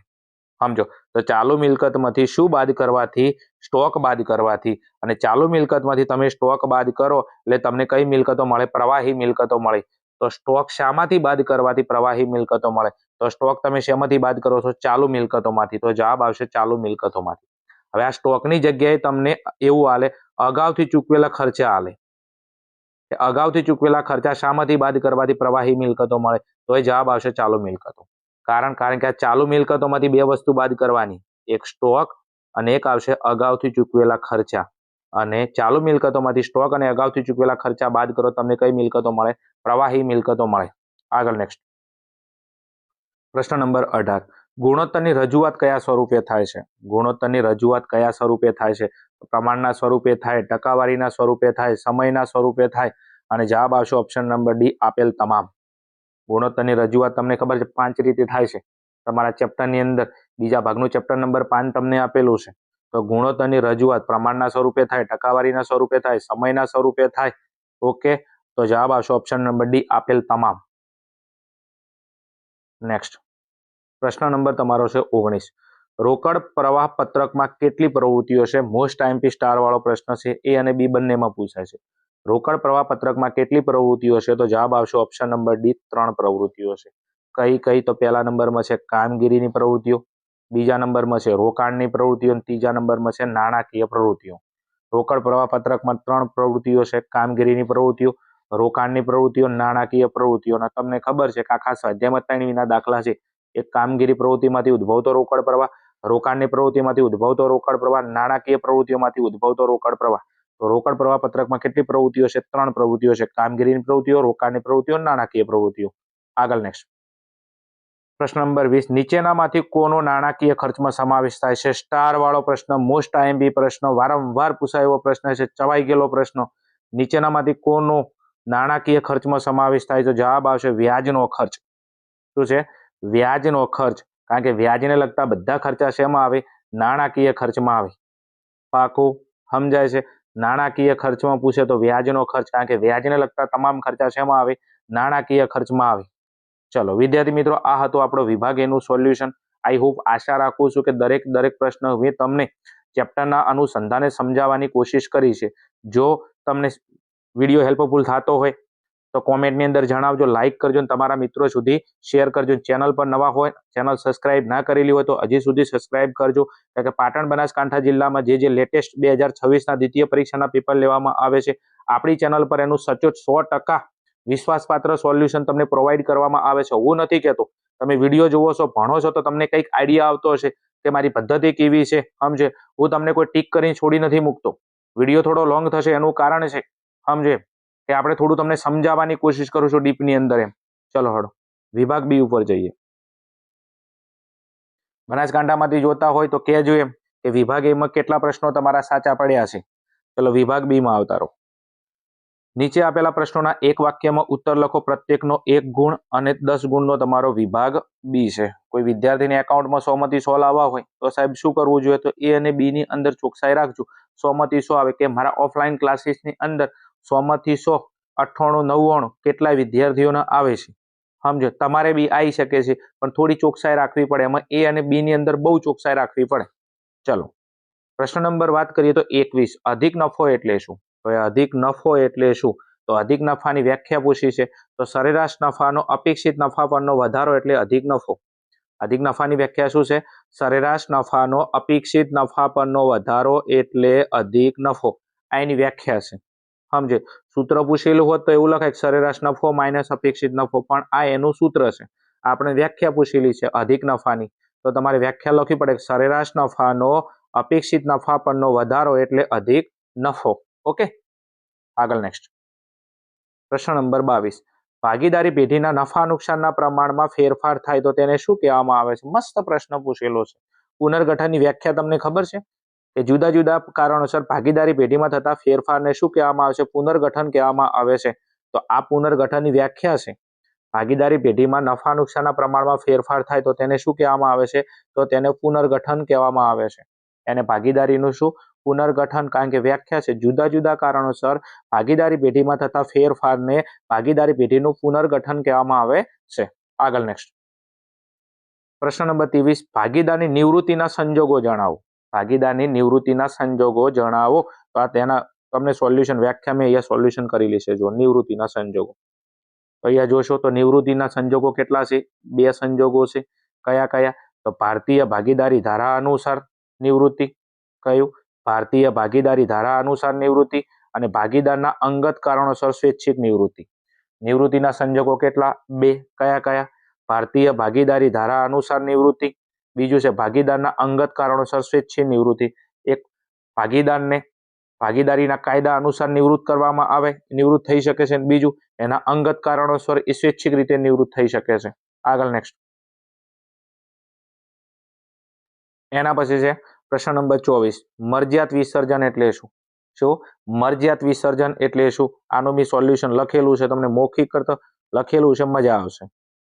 સમજો. તો ચાલુ મિલકતમાંથી શું બાદ કરવાથી? સ્ટોક બાદ કરવાથી. અને ચાલુ મિલકતમાંથી તમે સ્ટોક બાદ કરો એટલે તમને કઈ મિલકતો મળે? પ્રવાહી મિલકતો મળે. તો સ્ટોક શામાંથી બાદ કરવાથી પ્રવાહી મિલકતો મળે? તો સ્ટોક તમે શેમાંથી બાદ કરો છો? ચાલુ મિલકતોમાંથી. તો જવાબ આવશે ચાલુ મિલકતોમાંથી. હવે આ સ્ટોકની જગ્યાએ તમને એવું આલે અગાઉથી ચૂકવેલા ખર્ચા આલે. અગાઉથી ચૂકવેલા ખર્ચા શામાંથી બાદ કરવાથી પ્રવાહી મિલકતો મળે? તો એ જવાબ આવશે ચાલુ મિલકતો. કારણ કે આ ચાલુ મિલકતોમાંથી બે વસ્તુ બાદ કરવાની, એક સ્ટોક અને એક આવશે અગાઉથી ચૂકવેલા ખર્ચા. અને ચાલુ મિલકતોમાંથી સ્ટોક અને અગાઉથી ચૂકવેલા ખર્ચા બાદ કરો, તમને કઈ મિલકતો મળે? પ્રવાહી મિલકતો મળે. આગળ નેક્સ્ટ પ્રશ્ન નંબર 18, ગુણોત્તરની રજૂઆત કયા સ્વરૂપે થાય છે? ગુણોત્તરની રજૂઆત કયા સ્વરૂપે થાય છે? પ્રમાણના સ્વરૂપે થાય, ટકાવારીના સ્વરૂપે થાય, સમયના સ્વરૂપે થાય. અને જવાબ આવશે ઓપ્શન નંબર ડી, આપેલ તમામ. ગુણોત્તરની રજૂઆત તમને ખબર છે 5 રીતે થાય છે. તમારા ચેપ્ટરની અંદર બીજા ભાગનું ચેપ્ટર નંબર 5 તમને આપેલું છે. તો ગુણોત્તરની રજૂઆત પ્રમાણના સ્વરૂપે થાય, ટકાવારીના સ્વરૂપે થાય, સમયના સ્વરૂપે થાય. ઓકે, તો જવાબ આવશે ઓપ્શન નંબર ડી, આપેલ તમામ. નેક્સ્ટ પ્રશ્ન નંબર તમારો છે 19, રોકડ પ્રવાહ પત્રકમાં કેટલી પ્રવૃત્તિઓ છે? મોસ્ટ આઈએમપી સ્ટાર વાળો પ્રશ્ન છે. એ અને બી બંનેમાં પૂછાય છે. રોકડ પ્રવાહ પત્રકમાં કેટલી પ્રવૃત્તિઓ છે? તો જવાબ આવશે ઓપ્શન નંબર ડી, 3 પ્રવૃત્તિઓ છે. કઈ? તો પહેલા નંબરમાં છે કામગીરીની પ્રવૃત્તિઓ, બીજા નંબરમાં છે રોકાણની પ્રવૃત્તિઓ અને ત્રીજા નંબરમાં છે નાણાકીય પ્રવૃત્તિઓ. રોકડ પ્રવાહ પત્રકમાં 3 પ્રવૃત્તિઓ છે, કામગીરીની પ્રવૃત્તિઓ, રોકાણની પ્રવૃત્તિઓ, નાણાકીય પ્રવૃત્તિઓ. અને તમને ખબર છે કે આખા સ્વાધ્યાયમાં 3 વિના દાખલા છે. એક કામગીરી પ્રવૃત્તિમાંથી ઉદ્ભવતો રોકડ પ્રવાહ, રોકાણની પ્રવૃત્તિમાંથી ઉદ્ભવતો રોકડ પ્રવાહ, નાણાકીય પ્રવૃત્તિઓમાંથી ઉદ્ભવતો રોકડ પ્રવાહ. તો રોકડ પ્રવાહ પત્રકમાં કેટલી પ્રવૃત્તિઓ છે? 3 પ્રવૃત્તિઓ છે, કામગીરીની પ્રવૃત્તિઓ, રોકાણની પ્રવૃત્તિઓ, નાણાકીય પ્રવૃત્તિઓ. આગળ નેક્સ્ટ પ્રશ્ન નંબર 20, નીચેનામાંથી કોનો નાણાકીય ખર્ચમાં સમાવેશ થાય છે? સ્ટાર વાળો પ્રશ્ન, મોસ્ટ આઈએમપી પ્રશ્ન, વારંવાર પૂછાયેલો પ્રશ્ન છે, ચવાઈ ગયેલો પ્રશ્ન. નીચેનામાંથી કોનો નાણાકીય ખર્ચમાં સમાવેશ થાય? તો જવાબ આવશે વ્યાજનો ખર્ચ. શું છે? વ્યાજનો ખર્ચ. કારણ કે વ્યાજને લગતા બધા ખર્ચા શેમાં આવે? નાણાકીય ખર્ચમાં આવે. પાકું સમજાય છે? નાણાકીય ખર્ચમાં પૂછે તો વ્યાજનો ખર્ચ, કારણ કે વ્યાજને લગતા તમામ ખર્ચા શેમાં આવે? નાણાકીય ખર્ચમાં આવે. ચલો વિદ્યાર્થી મિત્રો, આ હતું આપણો વિભાગ એનું સોલ્યુશન. આઈ હોપ, આશા રાખું છું કે દરેક પ્રશ્ન મેં તમને ચેપ્ટરના અનુસંધાને સમજાવવાની કોશિશ કરી છે. જો તમને વિડીયો હેલ્પફુલ થતો હોય તો કોમેન્ટની અંદર જણાવજો, લાઇક કરજો અને તમારા મિત્રો સુધી શેર કરજો. ચેનલ પર નવા હોય, ચેનલ સબસ્ક્રાઇબ ના કરેલી હોય તો હજી સુધી સબસ્ક્રાઇબ કરજો. કારણ કે પાટણ બનાસકાંઠા જિલ્લામાં જે લેટેસ્ટ 2026ના દ્વિતીય પરીક્ષાના પેપર લેવામાં આવે છે, આપણી ચેનલ પર એનું સચોટ 100% વિશ્વાસપાત્ર સોલ્યુશન તમને પ્રોવાઈડ કરવામાં આવે છે. હું નથી કહેતો, તમે વિડીયો જુઓ છો, ભણો છો તો તમને કંઈક આઈડિયા આવતો હશે કે મારી પદ્ધતિ કેવી છે. સમજે, હું તમને કોઈ ટીક કરીને છોડી નથી મૂકતો. વિડીયો થોડો લોંગ થશે એનું કારણ છે, સમજે, કે આપણે થોડું તમને સમજાવવાની કોશિશ કરું છું ડીપની અંદર એમ. ચલો હળો વિભાગ બી ઉપર જઈએ. બનાસકાંઠામાંથી જોતા હોય તો કહેજો એમ કે વિભાગ એમાં કેટલા પ્રશ્નો તમારા સાચા પડ્યા છે. ચલો વિભાગ બી માં આવતા રહો. નીચે આપેલા પ્રશ્નોના એક વાક્યમાં ઉત્તર લખો. પ્રત્યેકનો 1 ગુણ અને 10 ગુણનો તમારો વિભાગ બી છે. કોઈ વિદ્યાર્થીને એકાઉન્ટમાં 100 માંથી 100 લાવવા હોય તો સાહેબ શું કરવું જોઈએ? તો એ અને બી ની અંદર ચોકસાઈ રાખજો. 100 માંથી 100 આવે કે મારા ઓફલાઈન ક્લાસીસની અંદર 100 માંથી 100 98 99 કેટલાય વિદ્યાર્થીઓને આવે છે. સમજો, તમારે બી આવી શકે છે, પણ થોડી ચોકસાઈ રાખવી પડે. એમાં એ અને બી ની અંદર બહુ ચોકસાઈ રાખવી પડે. ચલો પ્રશ્ન નંબર વાત કરીએ તો 21. અધિક નફો એટલે શું? તો અધિક નફો એટલે શું? તો અધિક નફાની વ્યાખ્યા પૂછી છે. તો સરેરાશ નફાનો અપેક્ષિત નફા પરનો વધારો એટલે અધિક નફો. અધિક નફાની વ્યાખ્યા શું છે? સરેરાશ નફાનો અપેક્ષિત નફા પરનો વધારો એટલે અધિક નફો. આ એની વ્યાખ્યા છે. સમજે, સૂત્ર પૂછેલું હોત તો એવું લખાય સરેરાશ નફો માઇનસ અપેક્ષિત નફો, પણ આ એનું સૂત્ર છે. આપણે વ્યાખ્યા પૂછેલી છે અધિક નફાની, તો તમારે વ્યાખ્યા લખવી પડે. સરેરાશ નફાનો અપેક્ષિત નફા પરનો વધારો એટલે અધિક નફો. ઓકે, આગળ નેક્સ્ટ પ્રશ્ન નંબર 22. ભાગીદારી પેઢીના નફા નુકસાનના પ્રમાણમાં ફેરફાર થાય તો તેને શું કહેવામાં આવે છે? મસ્ત પ્રશ્ન પૂછેલો છે. પુનર્ગઠનની વ્યાખ્યા તમને ખબર છે કે જુદા જુદા કારણોસર ભાગીદારી પેઢીમાં થતા ફેરફારને શું કહેવામાં આવે છે? પુનર્ગઠન કહેવામાં આવે છે. તો આ પુનર્ગઠનની વ્યાખ્યા છે. ભાગીદારી પેઢીમાં નફા નુકસાનના પ્રમાણમાં ફેરફાર થાય તો તેને શું કહેવામાં આવે છે? તો તેને પુનર્ગઠન કહેવામાં આવે છે. એને ભાગીદારીનું શું? પુનર્ગઠન. કારણ કે વ્યાખ્યા છે જુદા જુદા કારણોસર ભાગીદારી પેઢીમાં થતા ફેરફારને ભાગીદારી પેઢીનું પુનર્ગઠન કહેવામાં આવે છે. આગળ નેક્સ્ટ પ્રશ્ન નંબર 23. ભાગીદારની નિવૃત્તિના સંજોગો જણાવો. ભાગીદારની નિવૃત્તિના સંજોગો જણાવો. તો આ તેના તમને સોલ્યુશન વ્યાખ્યા મેં અહીંયા સોલ્યુશન કરેલી છે. જો નિવૃત્તિના સંજોગો તો અહીંયા જોશો તો નિવૃત્તિના સંજોગો કેટલા છે? 2 સંજોગો છે. કયા કયા? તો ભારતીય ભાગીદારી ધારા અનુસાર નિવૃત્તિ. કયું? ભારતીય ભાગીદારી ધારા અનુસાર નિવૃત્તિ. અને ભાગીદારના અંગત કારણોસર સ્વૈચ્છિક નિવૃત્તિ. નિવૃત્તિના સંજોગો કેટલા? 2. કયા કયા? ભારતીય ભાગીદારી ધારા અનુસાર નિવૃત્તિ. બીજું છે ભાગીદારના અંગત કારણોસર સ્વૈચ્છિક નિવૃત્તિ. એક ભાગીદારને ભાગીદારીના કાયદા અનુસાર નિવૃત્ત કરવામાં આવે, નિવૃત્ત થઈ શકે છે. બીજું એના અંગત કારણોસર સ્વૈચ્છિક રીતે નિવૃત્ત થઈ શકે છે. આગળ નેક્સ્ટ એના પછી છે પ્રશ્ન નંબર 24. મરજિયાત વિસર્જન એટલે શું? શું મરજિયાત વિસર્જન એટલે શું? આનું બી સોલ્યુશન લખેલું છે. તમને મૌખિક કરતા લખેલું છે, મજા આવશે.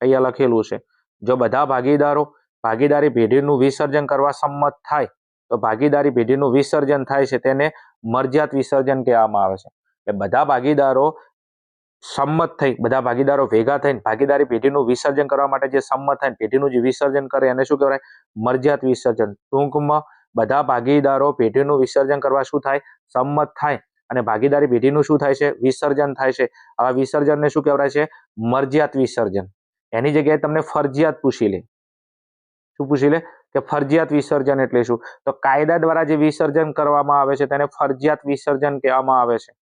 અહીંયા લખેલું છે, જો બધા ભાગીદારો ભાગીદારી પેઢીનું વિસર્જન કરવા સંમત થાય તો ભાગીદારી પેઢીનું વિસર્જન થાય છે તેને મરજિયાત વિસર્જન કહેવામાં આવે છે. એટલે બધા ભાગીદારો સંમત થઈ, બધા ભાગીદારો ભેગા થઈને ભાગીદારી પેઢીનું વિસર્જન કરવા માટે જે સંમત થાય પેઢીનું જે વિસર્જન કરે એને શું કહેવાય? મરજિયાત વિસર્જન. ટૂંકમાં બધા ભાગીદારો પેઢીનું વિસર્જન કરવા શું થાય? સંમત થાય. અને ભાગીદારી પેઢીનું શું થાય છે? વિસર્જન થાય છે. આવા વિસર્જનને શું કહેવાય છે? મરજિયાત વિસર્જન. એની જગ્યાએ તમને ફરજિયાત પૂછી લે. શું પૂછી લે? કે ફરજિયાત વિસર્જન એટલે શું? તો કાયદા દ્વારા જે વિસર્જન કરવામાં આવે છે તેને ફરજિયાત વિસર્જન કહેવામાં આવે છે.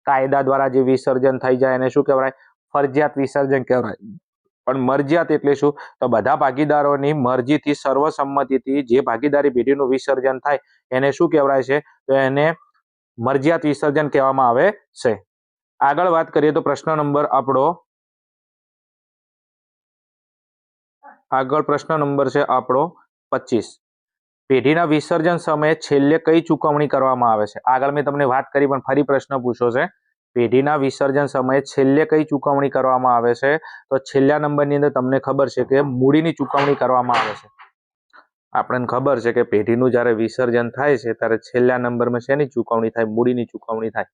કાયદા દ્વારા જે વિસર્જન થઈ જાય એને શું કહેવાય? ફરજિયાત વિસર્જન કહેવાય. પણ મરજિયાત એટલે શું? તો બધા ભાગીદારોની મરજીથી સર્વસંમતિથી જે ભાગીદારી પેઢીનું વિસર્જન થાય એને શું કહેવાય છે? તો એને મરજિયાત વિસર્જન કહેવામાં આવે છે. આગળ વાત કરીએ તો પ્રશ્ન નંબર છે આપણો 25. પેઢીના વિસર્જન સમયે છેલ્લે કઈ ચૂકવણી કરવામાં આવે છે? આગળ મેં તમને વાત કરી પણ ફરી પ્રશ્ન પૂછ્યો છે. પેઢીના વિસર્જન સમયે છેલ્લે કઈ ચૂકવણી કરવામાં આવે છે? તો છેલ્લા નંબરની અંદર તમને ખબર છે કે મૂડીની ચૂકવણી કરવામાં આવે છે. આપણને ખબર છે કે પેઢીનું જ્યારે વિસર્જન થાય છે ત્યારે છેલ્લા નંબરમાં શેની ચૂકવણી થાય? મૂડીની ચૂકવણી થાય.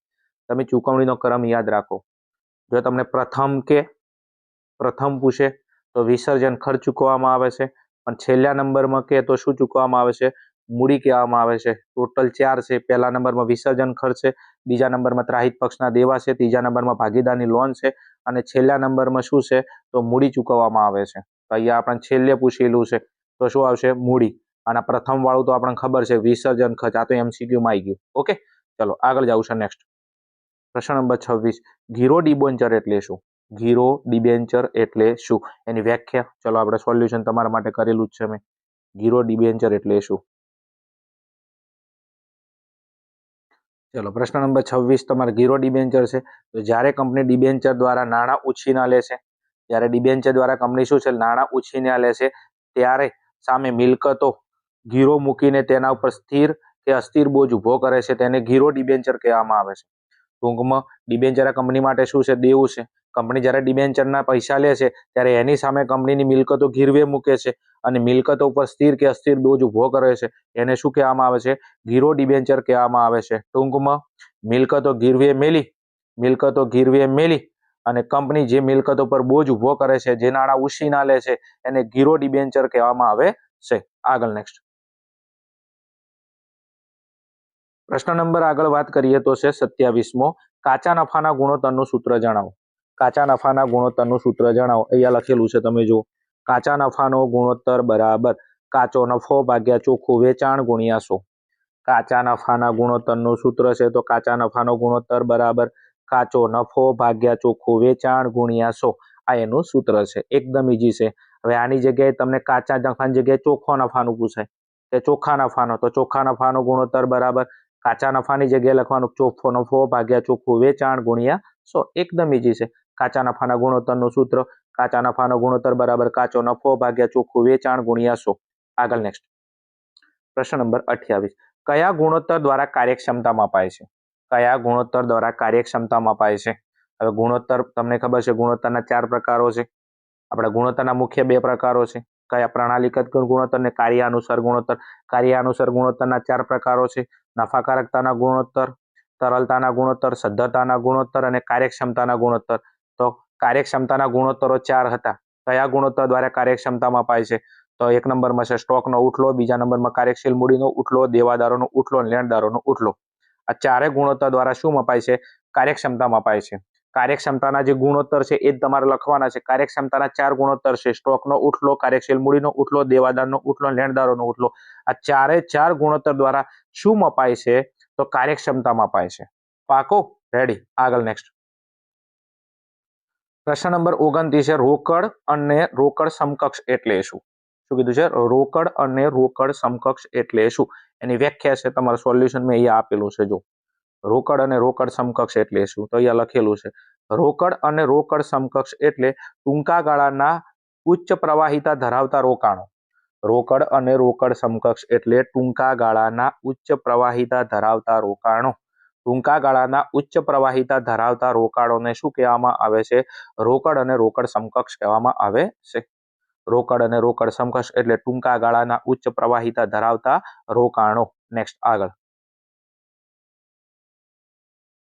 તમે ચૂકવણીનો ક્રમ યાદ રાખો. જો તમને પ્રથમ પૂછે તો વિસર્જન ખર્ચ ચૂકવવામાં આવે છે, પણ છેલ્લા નંબરમાં કે તો શું ચૂકવવામાં આવે છે? મૂડી કહેવામાં આવે છે. ટોટલ 4 છે. પહેલા નંબરમાં વિસર્જન ખર્ચ છે, બીજા નંબરમાં ત્રાહિત પક્ષના દેવા છે, ત્રીજા નંબરમાં ભાગીદારની લોન છે અને છેલ્લા નંબરમાં શું છે? તો મૂડી ચૂકવવામાં આવે છે. તો અહીંયા આપણે છેલ્લે પૂછેલું છે તો શું આવશે? મૂડી. અને પ્રથમ વાળું તો આપણને ખબર છે વિસર્જન ખર્ચ. આ તો MCQમાં આવી ગયું. ઓકે, ચલો આગળ જાવું છે નેક્સ્ટ પ્રશ્ન નંબર 26. ગીરો ડિબેન્ચર એટલે શું? ગીરો ડિબેન્ચર એટલે શું? એની વ્યાખ્યા ચલો આપણે સોલ્યુશન તમારા માટે કરેલું જ છે મેં. ગીરો ડિબેન્ચર એટલે શું? ચલો પ્રશ્ન નંબર 26 તમારે ગીરો ડિબેન્ચર છે. તો જ્યારે કંપની ડિબેન્ચર દ્વારા નાણાં ઉછીના લે છે, જ્યારે ડિબેન્ચર દ્વારા કંપની શું છે નાણાં ઉછીના લે છે, ત્યારે સામે મિલકતો ગીરો મૂકીને તેના ઉપર સ્થિર કે અસ્થિર બોજ ઉભો કરે છે, તેને ગીરો ડિબેન્ચર કહેવામાં આવે છે. ટૂંકમાં ડિબેન્ચર આ કંપની માટે શું છે? દેવું છે. કંપની જ્યારે ડિબેન્ચરના પૈસા લે છે ત્યારે એની સામે કંપનીની મિલકતો ગીરવે મૂકે છે અને મિલકતો ઉપર સ્થિર કે અસ્થિર બોજ ઉભો કરે છે, એને શું કહેવામાં આવે છે? ગીરો ડિબેન્ચર કહેવામાં આવે છે. ટૂંકમાં મિલકતો ગીરવે મેલી અને કંપની જે મિલકતો પર બોજ ઉભો કરે છે, જે નાણાં ઉછીના લે છે, એને ગીરો ડિબેન્ચર કહેવામાં આવે છે. આગળ નેક્સ્ટ પ્રશ્ન નંબર આગળ વાત કરીએ તો છે 27મો. કાચા નફાના ગુણોત્તરનું સૂત્ર જણાવો. કાચા નફાના ગુણોત્તરનું સૂત્ર જણાવો. અહીંયા લખેલું છે, તમે જુઓ. કાચા નફાનો ગુણોત્તર બરાબર કાચો નફો ભાગ્યા ચોખ્ખું વેચાણ ગુણ્યા 100. કાચા નફાના ગુણોત્તરનું સૂત્ર છે તો કાચા નફાનો ગુણોત્તર બરાબર કાચો નફો ભાગ્યા ચોખ્ખું વેચાણ ગુણ્યા 100. આ એનું સૂત્ર છે. એકદમ ઈઝી છે. હવે આની જગ્યાએ તમને કાચા નફાની જગ્યાએ ચોખ્ખો નફાનું પૂછાય કે ચોખ્ખા નફાનો, તો ચોખ્ખા નફાનો ગુણોત્તર બરાબર કાચા નફાની જગ્યાએ લખવાનું ચોખ્ખો નફો ભાગ્યા ચોખ્ખું વેચાણ ગુણ્યા 100. એકદમ ઈઝી છે. કાચા નફાના ગુણોત્તરનું સૂત્ર કાચા નફાનો ગુણોત્તર બરાબર કાચો નફો ભાગ્યા ચોખ્ખું વેચાણ ગુણ્યા 100. આગળ નેક્સ્ટ પ્રશ્ન નંબર 28. કયા ગુણોત્તર દ્વારા કાર્યક્ષમતા મપાય છે? કયા ગુણોત્તર દ્વારા કાર્યક્ષમતા મપાય છે? હવે ગુણોત્તર તમને ખબર છે ગુણોત્તરના 4 પ્રકારો છે. આપણા ગુણોત્તરના મુખ્ય 2 પ્રકારો છે. કયા? પ્રણાલીગત ગુણોત્તર અને કાર્યાનુસાર ગુણોત્તર. કાર્યાનુસાર ગુણોત્તરના 4 પ્રકારો છે. નફાકારકતાના ગુણોત્તર, તરલતાના ગુણોત્તર, સદ્ધરતાના ગુણોત્તર અને કાર્યક્ષમતાના ગુણોત્તર. તો કાર્યક્ષમતાના ગુણોત્તરો 4 હતા. કયા ગુણોત્તર દ્વારા કાર્યક્ષમતા મપાય છે? તો 1 નંબરમાં છે સ્ટોકનો ઉઠલો, બીજા નંબરમાં કાર્યશીલ મૂડીનો ઉઠલો, દેવાદારોનો ઉઠલો અને લેણદારોનો ઉઠલો. આ 4 ગુણોત્તર દ્વારા શું મપાય છે? કાર્યક્ષમતા મપાય છે. કાર્યક્ષમતાના જે ગુણોત્તર છે એ જ તમારે લખવાના છે. કાર્યક્ષમતાના 4 ગુણોત્તર છે: સ્ટોકનો ઉઠલો, કાર્યશીલ મૂડીનો ઉઠલો, દેવાદારનો ઉઠલો, લેણદારોનો ઉઠલો. આ 4 ગુણોત્તર દ્વારા શું મપાય છે? તો કાર્યક્ષમતા મપાય છે. પાકો? રેડી. આગળ નેક્સ્ટ પ્રશ્ન નંબર 29 છે રોકડ અને રોકડ સમકક્ષ એટલે શું? શું કીધું છે? રોકડ અને રોકડ સમકક્ષ એટલે શું? એની વ્યાખ્યા છે તમારું સોલ્યુશન મેં અહીંયા આપેલું છે. જો રોકડ અને રોકડ સમકક્ષ એટલે શું? તો અહીંયા લખેલું છે રોકડ અને રોકડ સમકક્ષ એટલે ટૂંકા ગાળાના ઉચ્ચ પ્રવાહિતા ધરાવતા રોકાણો. રોકડ અને રોકડ સમકક્ષ એટલે ટૂંકા ગાળાના ઉચ્ચ પ્રવાહિતા ધરાવતા રોકાણો. ટૂંકા ગાળાના ઉચ્ચ પ્રવાહિતા ધરાવતા રોકાણોને શું કહેવામાં આવે છે? રોકડ અને રોકડ સમકક્ષ કહેવામાં આવે છે. રોકડ અને રોકડ સમકક્ષ એટલે ટૂંકા ગાળાના ઉચ્ચ પ્રવાહિતા ધરાવતા રોકાણો. નેક્સ્ટ આગળ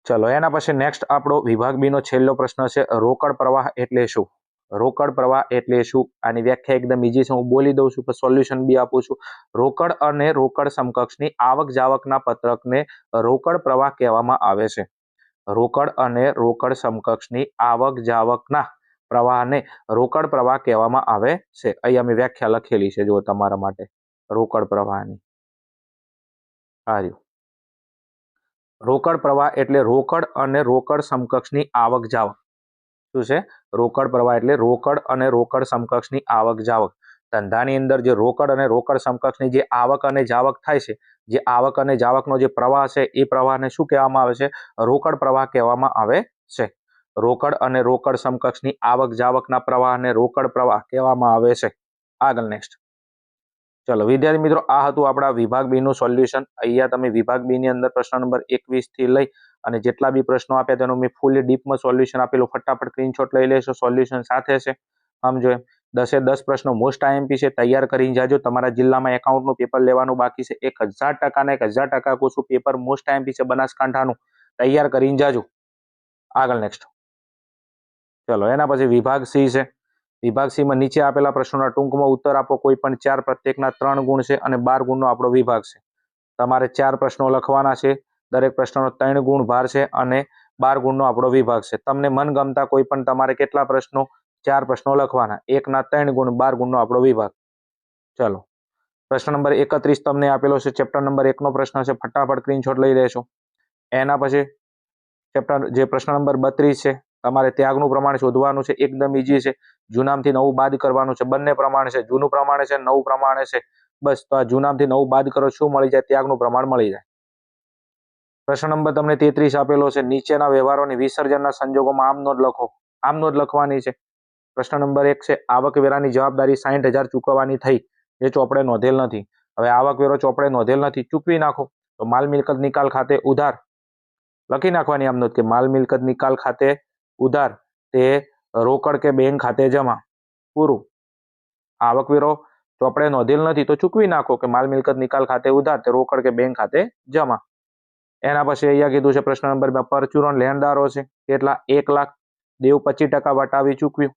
ચલો એના પછી નેક્સ્ટ આપણો વિભાગ બી નો છેલ્લો પ્રશ્ન છે રોકડ પ્રવાહ એટલે શું? રોકડ પ્રવાહ એટલે શું? આની વ્યાખ્યા એકદમ ઈઝી છે. હું બોલી દઉં છું, સોલ્યુશન બી આપું છું. રોકડ અને રોકડ સમકક્ષની આવક જાવકના પત્રકને રોકડ પ્રવાહ કહેવામાં આવે છે. રોકડ અને રોકડ સમકક્ષની આવક જાવકના પ્રવાહને રોકડ પ્રવાહ કહેવામાં આવે છે. અહીંયા મેં વ્યાખ્યા લખેલી છે જો તમારા માટે રોકડ પ્રવાહની. આ રહ્યું. રોકડ પ્રવાહ એટલે રોકડ અને રોકડ સમકક્ષની આવક જાવક. શું છે? રોકડ પ્રવાહ એટલે રોકડ અને રોકડ સમકક્ષની આવક જાવક. ધંધાની અંદર જે રોકડ અને રોકડ સમકક્ષની જે આવક અને જાવક થાય છે, જે આવક અને જાવકનો જે પ્રવાહ છે એ પ્રવાહને શું કહેવામાં આવે છે? રોકડ પ્રવાહ કહેવામાં આવે છે. રોકડ અને રોકડ સમકક્ષની આવક જાવકના પ્રવાહને રોકડ પ્રવાહ કહેવામાં આવે છે. આગળ નેક્સ્ટ ચલો વિદ્યાર્થી મિત્રો, આ હતું આપણા વિભાગ બી નું સોલ્યુશન. અહીંયા તમે વિભાગ બી ની અંદર પ્રશ્ન નંબર 21 થી લઈ અને જેટલા બી પ્રશ્નો આપ્યા તેનું મેં ફૂલી ડીપમાં સોલ્યુશન આપેલું. ફટાફટ સ્ક્રીનશોટ લઈ લેશો. સોલ્યુશન સાથે છે. સમજો એમ 10 પ્રશ્નો મોસ્ટ આઈએમપી છે. તૈયાર કરીને જાજો. તમારા જિલ્લામાં એકાઉન્ટનું પેપર લેવાનું બાકી છે. 1000% ને 1000% કોશું પેપર મોસ્ટ આઈએમપી છે બનાસકાંઠાનું. તૈયાર કરીને જાજો. આગળ નેક્સ્ટ ચલો એના પછી વિભાગ સી છે. વિભાગ સી માં નીચે આપેલા પ્રશ્નોના ટૂંકમાં ઉત્તર આપો. કોઈ પણ 4, પ્રત્યેકના 3 ગુણ છે અને 12 ગુણનો આપણો વિભાગ છે. તમારે 4 પ્રશ્નો લખવાના છે. દરેક પ્રશ્નનો 3 ગુણ ભાર છે અને 12 ગુણનો આપણો વિભાગ છે. તમને મનગમતા કોઈ પણ તમારે કેટલા પ્રશ્નો? 4 પ્રશ્નો લખવાના. 1ના 3 ગુણ, 12 ગુણનો આપણો વિભાગ. ચલો પ્રશ્ન નંબર 31 તમને આપેલો છે. ચેપ્ટર નંબર 1 નો પ્રશ્ન છે. ફટાફટ સ્ક્રીનશોટ લઈ લેશો. એના પછી ચેપ્ટર જે પ્રશ્ન નંબર 32 છે તમારે ત્યાગનું પ્રમાણ શોધવાનું છે, એકદમ ઈઝી છે. જૂનામાંથી નવું બાદ કરવાનું છે, બંને પ્રમાણ છે, જૂનું પ્રમાણ છે, નવું પ્રમાણ છે. બસ તો આ જૂનામાંથી નવું બાદ કરો, શું મળી જાય? ત્યાગનું પ્રમાણ મળી જાય. પ્રશ્ન નંબર તમને 33 આપેલો છે. નીચેના વ્યવહારોની વિસર્જનના સંજોગોમાં આમ નોંધ લખો. આમ નોંધ લખવાની છે. પ્રશ્ન નંબર 1 છે આવકવેરાની જવાબદારી 60,000 ચૂકવવાની થઈ, જે ચોપડે નોંધેલ નથી. હવે આવકવેરો ચોપડે નોંધેલ નથી, ચૂકવી નાખો. તો માલ મિલકત નિકાલ ખાતે ઉધાર લખી નાખવાની આમ નોંધ કે માલ મિલકત નિકાલ ખાતે ઉધાર તે રોકડ કે બેંક ખાતે જમા. પૂરું. આવકવેરો ચોપડે નોંધેલ નથી તો ચૂકવી નાખો કે માલ મિલકત નિકાલ ખાતે ઉધાર તે રોકડ કે બેંક ખાતે જમા. એના પછી અહીંયા કીધું છે પ્રશ્ન નંબર 2 પરચુરણ લેણદારો છે કેટલા? 1 લાખ. દેવ 25% વટાવી ચૂકવ્યું.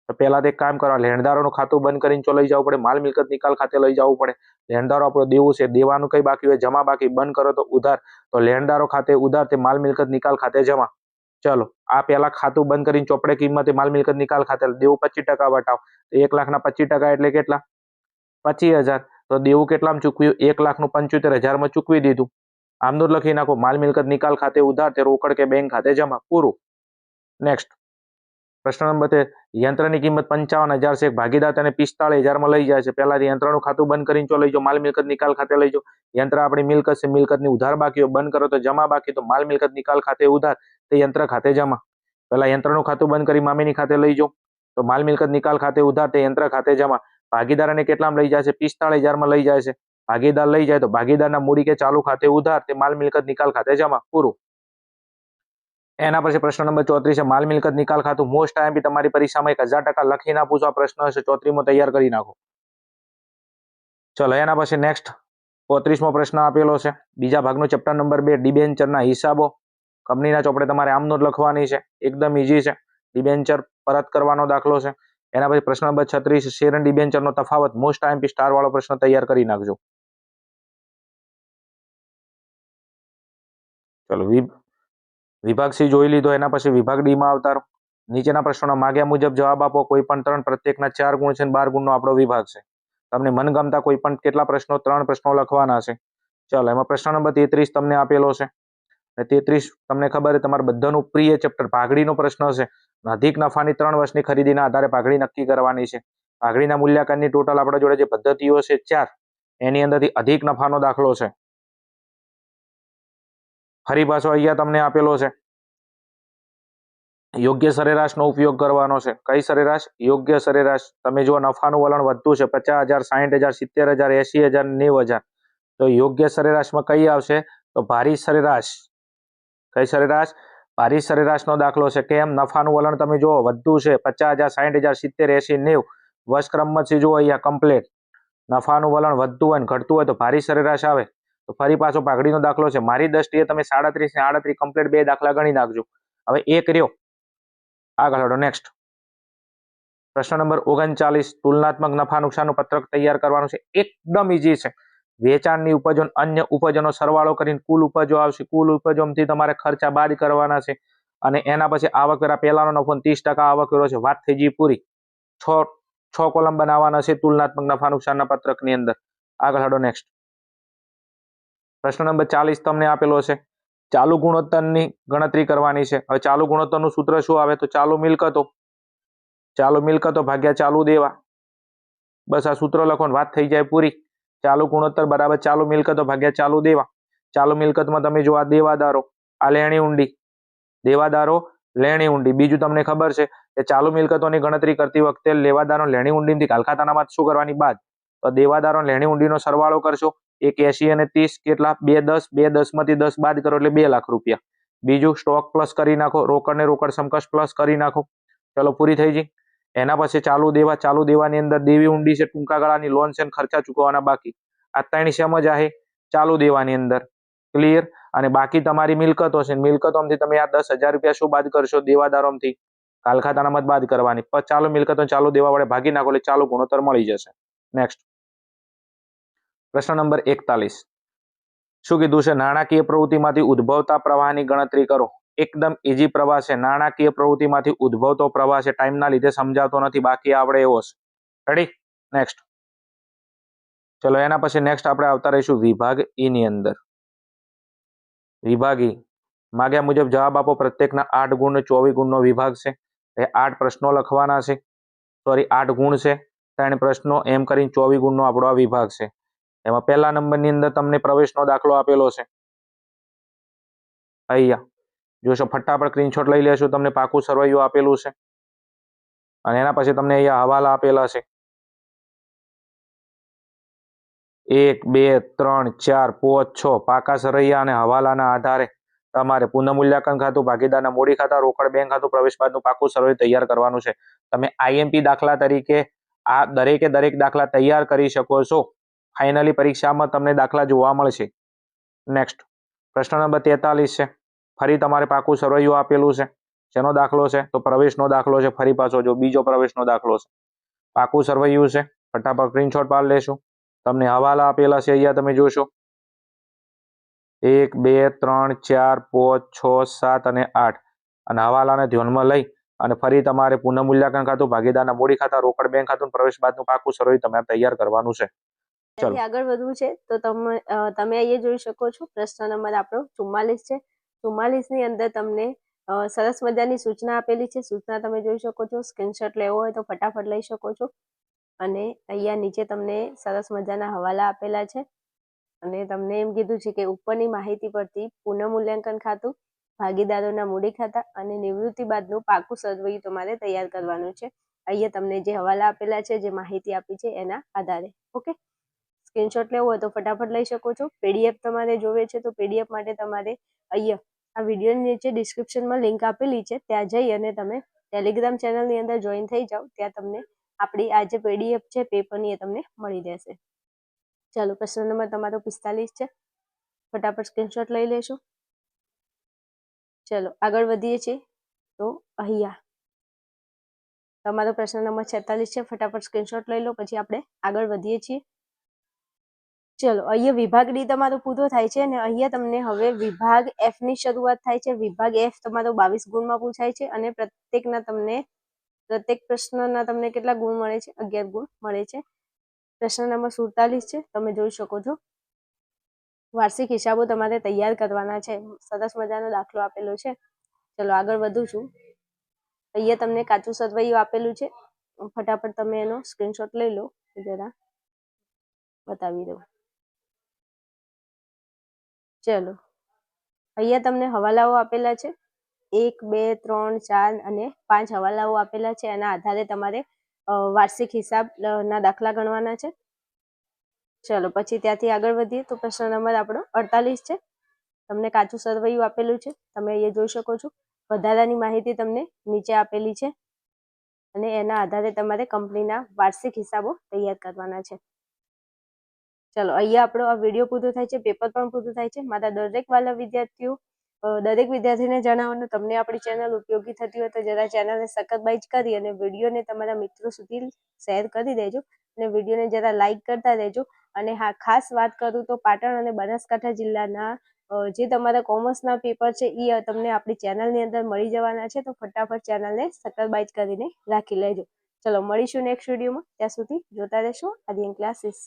તો પહેલા તો એક કામ કરવા, લેણદારોનું ખાતું બંધ કરીને ચો લઈ જવું પડે, માલ મિલકત નિકાલ ખાતે લઈ જવું પડે. લેણદારો આપણો દેવું છે, દેવાનું કઈ બાકી હોય? જમા બાકી. બંધ કરો તો ઉધાર, તો લેણદારો ખાતે ઉધાર તે માલ મિલકત નિકાલ ખાતે જમા. ચલો આ પહેલા ખાતું બંધ કરીને ચોપડે કિંમતે માલ મિલકત નિકાલ ખાતે દેવું 25% વટાવ. 1 લાખના 25% એટલે કેટલા? 25,000. તો દેવું કેટલામાં ચૂકવ્યું? 1,75,000 ચૂકવી દીધું. આમનું જ લખી નાખો માલ મિલકત નિકાલ ખાતે ઉધાર તે રોકડ કે બેંક ખાતે જમા. પૂરું. નેક્સ્ટ પ્રશ્ન નંબર 13 યંત્રની કિંમત 55,000 છે, ભાગીદાર તેને 45,000 લઈ જાય છે. પહેલા યંત્રનું ખાતું બંધ કરીને ચો લઈ જાઓ, માલ મિલકત નિકાલ ખાતે લઈ જાઓ. યંત્ર આપણી મિલકત છે, મિલકતની ઉધાર બાકી હોય, બંધ કરો તો જમા બાકી, તો માલ મિલકત નિકાલ ખાતે ઉધાર તે યંત્ર ખાતે જમા. પહેલા યંત્રનું ખાતું બંધ કરી મામીની ખાતે લઈ જાઓ, તો માલ મિલકત નિકાલ ખાતે ઉધાર તે યંત્ર ખાતે જમા. ભાગીદારને કેટલામાં લઈ જાય છે? 45,000 લઈ જાય છે. ભાગીદાર લઈ જાય તો ભાગીદારના મૂડી કે ચાલુ ખાતે ઉધાર તે માલ મિલકત નિકાલ ખાતે જમા. પૂરું. એના પછી પ્રશ્ન નંબર 34 છે માલ મિલકત નિકાલ ખાતું મોસ્ટ આઈએમપી તમારી પરીક્ષામાં 1000% લખીને આપું છું. આ પ્રશ્ન હશે 34મો તૈયાર કરી નાખો. ચલો એના પછી નેક્સ્ટ 35મો પ્રશ્ન આપેલો છે. બીજા ભાગનું ચેપ્ટર નંબર 2 ડિબેન્ચરના હિસાબો. કંપનીના ચોપડે તમારે આમ નોંધ લખવાની છે, એકદમ ઈઝી છે. ડિબેન્ચર પરત કરવાનો દાખલો છે. એના પછી પ્રશ્ન નંબર 36 શેર અને ડિબેન્ચરનો તફાવત. મોસ્ટ આઈએમપી સ્ટાર વાળો પ્રશ્ન તૈયાર કરી નાખજો. ચલો વિભાગ સી જોઈ લીધો. એના પછી વિભાગ ડી માં આવતારો. નીચેના પ્રશ્નોના માગ્યા મુજબ જવાબ આપો. કોઈ પણ 3, પ્રત્યેકના 4 ગુણ છે, 12 ગુણનો આપણો વિભાગ છે. તમને મનગમતા કોઈ પણ કેટલા પ્રશ્નો? 3 પ્રશ્નો લખવાના છે. ચાલો એમાં પ્રશ્ન નંબર 33 તમને આપેલો છે. 33 તમને ખબર છે તમારા બધાનું પ્રિય ચેપ્ટર ભાગડીનો પ્રશ્ન છે. અધિક નફાની 3 વર્ષની ખરીદીના આધારે ભાગડી નક્કી કરવાની છે. ભાગડીના મૂલ્યાંકનની ટોટલ આપણા જોડે જે પદ્ધતિઓ છે 4, એની અંદરથી અધિક નફાનો દાખલો છે. ફરી પાછો અહીંયા તમને આપેલો છે યોગ્ય સરેરાશનો ઉપયોગ કરવાનો છે. કઈ સરેરાશ? યોગ્ય સરેરાશ. તમે જો નફાનું વલણ વધતું છે 50,000, 60,000, 70,000, 80,000, 90,000, તો યોગ્ય સરેરાશમાં કઈ આવશે? તો ભારી સરેરાશ. કઈ સરેરાશ? ભારી સરેરાશનો દાખલો છે. કેમ? નફાનું વલણ તમે જુઓ વધતું છે 50,000, 60,000, 70, 80, 90 વર્ષક્રમમાં છે. જુઓ અહીંયા કમ્પ્લેટ નફાનું વલણ વધતું હોય ને ઘટતું હોય તો ભારી સરેરાશ આવે. તો ફરી પાછો ભાગડીનો દાખલો છે. મારી દ્રષ્ટિએ તમે 37 ને 38 કમ્પ્લેટ 2 દાખલા ગણી નાખજો. હવે એક રહ્યો, આગળ હડો. નેક્સ્ટ પ્રશ્ન નંબર 39 તુલનાત્મક નફા નુકસાનનું પત્રક તૈયાર કરવાનું છે. એકદમ ઈઝી છે. વેચાણની ઉપજો અન્ય ઉપજોનો સરવાળો કરીને કુલ ઉપજો આવશે. કુલ ઉપજોમાંથી તમારે ખર્ચા બાદ કરવાના છે અને એના પછી આવકવેરા પહેલાનો નફો 30% આવકવેરો છે. વાત થઈ ગઈ પૂરી. 6 કોલમ બનાવવાના છે તુલનાત્મક નફા નુકસાનના પત્રકની અંદર. આગળ હડો. નેક્સ્ટ પ્રશ્ન નંબર 40 તમને આપેલો છે. ચાલુ ગુણોત્તરની ગણતરી કરવાની છે. હવે ચાલુ ગુણોત્તરનું સૂત્ર શું આવે? તો ચાલુ મિલકતો ભાગ્યા ચાલુ દેવા. બસ આ સૂત્ર લખો ને વાત થઈ જાય પૂરી. ચાલુ ગુણોત્તર બરાબર ચાલુ મિલકતો ભાગ્યા ચાલુ દેવા. ચાલુ મિલકતમાં તમે જો આ દેવાદારો, આ લેણી ઊંડી, દેવાદારો લેણી ઊંડી. બીજું તમને ખબર છે કે ચાલુ મિલકતોની ગણતરી કરતી વખતે લેવાદારો લેણી ઊંડીથી કાલખાતાનામાં શું કરવાની? બાદ. તો દેવાદારો લેણી ઊંડીનો સરવાળો કરશો. 180 અને 30 કેટલા? 210. 210 માંથી 10 બાદ કરો એટલે 2 લાખ રૂપિયા. બીજું સ્ટોક પ્લસ કરી નાખો, રોકડ ને રોકડ સમકક્ષ પ્લસ કરી નાખો. ચલો પૂરી થઈ ગઈ. એના પછી ચાલુ દેવા. ચાલુ દેવાની અંદર દેવી ઊંડી છે, ટૂંકા ગાળાની લોન છે, ખર્ચા ચૂકવવાના બાકી. આ 3 સમજ आहे ચાલુ દેવાની અંદર. ક્લિયર? અને બાકી તમારી મિલકતો છે. મિલકતોમાંથી તમે આ 10,000 રૂપિયા શું બાદ કરશો? દેવાદારોમાંથી કાલખાતાનામાં બાદ કરવાની. પછી ચાલુ મિલકતો ચાલુ દેવા વડે ભાગી નાખો એટલે ચાલુ ગુણોત્તર મળી જશે. નેક્સ્ટ પ્રશ્ન નંબર 41 શું કીધું છે? નાણાકીય પ્રવૃત્તિમાંથી ઉદ્ભવતા પ્રવાહની ગણતરી કરો. એકદમ ઈઝી પ્રવાહ છે. નાણાકીય પ્રવૃત્તિમાંથી ઉદ્ભવતો પ્રવાહ છે. ટાઈમના લીધે સમજાતો નથી, બાકી આવડે એવો છે. રેડી? નેક્સ્ટ ચલો એના પછી નેક્સ્ટ આપણે આવતા રહીશું વિભાગ ઈ ની અંદર. વિભાગ ઈ માગ્યા મુજબ જવાબ આપો. પ્રત્યેકના 8 ગુણ 24 ગુણનો વિભાગ છે. એ 8 પ્રશ્નો લખવાના છે, સોરી 8 ગુણ છે, 3 પ્રશ્નો, એમ કરીને 24 ગુણનો આપણો આ વિભાગ છે. એમાં પહેલા નંબરની અંદર તમને પ્રવેશનો દાખલો આપેલો છે. અહીંયા જોશો, ફટાફટ સ્ક્રીનશોટ લઈ લેશું. તમને પાકું સરવૈયું આપેલું છે અને એના પછી તમને અહીંયા હવાલા આપેલા છે. 1, 2, 3, 4, 5, 6 પાકા સરવૈયા અને હવાલાના આધારે તમારે પુનઃમૂલ્યાંકન ખાતું, ભાગીદારના મૂડી ખાતા, રોકડ બેંક ખાતું, પ્રવેશ બાદનું પાકું સરવૈયું તૈયાર કરવાનું છે. તમે આઈએમપી દાખલા તરીકે આ દરેકે દરેક દાખલા તૈયાર કરી શકો છો. ફાઇનલી પરીક્ષામાં તમને દાખલા જોવા મળશે. નેક્સ્ટ પ્રશ્ન નંબર 43 છે. ફરી તમારે પાકું સરવૈયું આપેલું છે. શેનો દાખલો છે? તો પ્રવેશનો દાખલો છે. ફરી પાછો જો બીજો પ્રવેશનો દાખલો છે. પાકું સરવૈયું છે. ફટાફટ સ્ક્રીનશોટ પાડી લેશું. તમને હવાલા આપેલા છે, અહીંયા તમે જોશો 1, 2, 3, 4, 5, 6, 7 અને 8 અને હવાલાને ધ્યાનમાં લઈ અને ફરી તમારે પુનઃમૂલ્યાંકન ખાતું, ભાગીદારના મૂડી ખાતા, રોકડ બેંક ખાતું, પ્રવેશ બાદનું પાકું સરવૈયું તમારે તૈયાર કરવાનું છે. ચલો આગળ વધવું છે તો તમે અહીંયા જોઈ શકો છો પ્રશ્ન નંબર આપણો 44 છે. 44 ની અંદર તમને સરસ મજાની સૂચના આપેલી છે. સૂચના તમે જોઈ શકો છો. સ્ક્રીનશોટ લેવો હોય તો ફટાફટ લઈ શકો છો. અને અહીંયા નીચે તમને સરસ મજાના હવાલા આપેલા છે અને તમને એમ કીધું છે કે ઉપરની માહિતી પરથી પુનઃમૂલ્યાંકન ખાતું, ભાગીદારોના મૂડી ખાતા અને નિવૃત્તિ બાદનું પાકું સરવૈયું તમારે તૈયાર કરવાનું છે. અહીંયા તમને જે હવાલા આપેલા છે, જે માહિતી આપી છે એના આધારે. ઓકે, સ્ક્રીનશોટ લેવો હોય તો ફટાફટ લઈ શકો છો. પીડીએફ તમારે જોવે છે તો પીડીએફ માટે તમારે અહીંયા આ વિડીયોની નીચે ડિસ્ક્રિપ્શનમાં લિંક આપેલી છે, ત્યાં જઈ અને તમે ટેલિગ્રામ ચેનલની અંદર જોઈન થઈ જાઓ. ત્યાં તમને આપણી આ જે પીડીએફ છે પેપરની એ તમને મળી રહેશે. ચાલો, પ્રશ્ન નંબર તમારો 45 છે. ફટાફટ સ્ક્રીનશોટ લઈ લેશું. ચલો આગળ વધીએ છીએ તો અહીંયા તમારો પ્રશ્ન નંબર 46 છે. ફટાફટ સ્ક્રીનશોટ લઈ લો, પછી આપણે આગળ વધીએ છીએ. ચલો, અહીંયા વિભાગ ડી તમારો પૂરો થાય છે અને અહીંયા તમને હવે વિભાગ એફ ની શરૂઆત થાય છે. વિભાગ એફ તમારો 22 ગુણમાં પૂછાય છે અને પ્રત્યેક પ્રશ્નના તમને કેટલા ગુણ મળે છે? 11 ગુણ મળે છે. પ્રશ્ન નંબર 47 છે, તમે જોઈ શકો છો. વાર્ષિક હિસાબો તમારે તૈયાર કરવાના છે. સરસ મજાનો દાખલો આપેલો છે. ચલો આગળ વધું છું. અહીંયા તમને કાચું સરવૈયું આપેલું છે. ફટાફટ તમે એનો સ્ક્રીનશોટ લઈ લો, જરા બતાવી દઉં. ચલો, અહીંયા તમને હવાલાઓ આપેલા છે. 1, 2, 3, 4 અને 5 હવાલાઓ આપેલા છે. એના આધારે તમારે વાર્ષિક હિસાબના દાખલા ગણવાના છે. ચલો પછી ત્યાંથી આગળ વધીએ તો પ્રશ્ન નંબર આપણો 48 છે. તમને કાચું સરવૈયું આપેલું છે, તમે અહીંયા જોઈ શકો છો. વધારાની માહિતી તમને નીચે આપેલી છે અને એના આધારે તમારે કંપનીના વાર્ષિક હિસાબો તૈયાર કરવાના છે. ચલો, અહીંયા આપણો આ વિડીયો પૂરો થાય છે, પેપર પણ પૂરું થાય છે. મારા દરેક વાલા વિદ્યાર્થીઓ, દરેક વિદ્યાર્થીને જણાવવાનું, તમને આપણી ચેનલ ઉપયોગી થતી હોય તો જરા ચેનલને સબસ્ક્રાઇબ કરી અને વિડીયોને તમારા મિત્રો સુધી શેર કરી દેજો અને વિડીયોને જરા લાઇક કરતા રહેજો. અને હા, ખાસ વાત કરું તો પાટણ અને બનાસકાંઠા જિલ્લાના જે તમારા કોમર્સના પેપર છે એ તમને આપણી ચેનલની અંદર મળી જવાના છે. તો ફટાફટ ચેનલને સબસ્ક્રાઇબ કરીને રાખી લેજો. ચલો મળીશું નેક્સ્ટ વિડીયોમાં. ત્યાં સુધી જોતા રહેશો આર્યન ક્લાસીસ.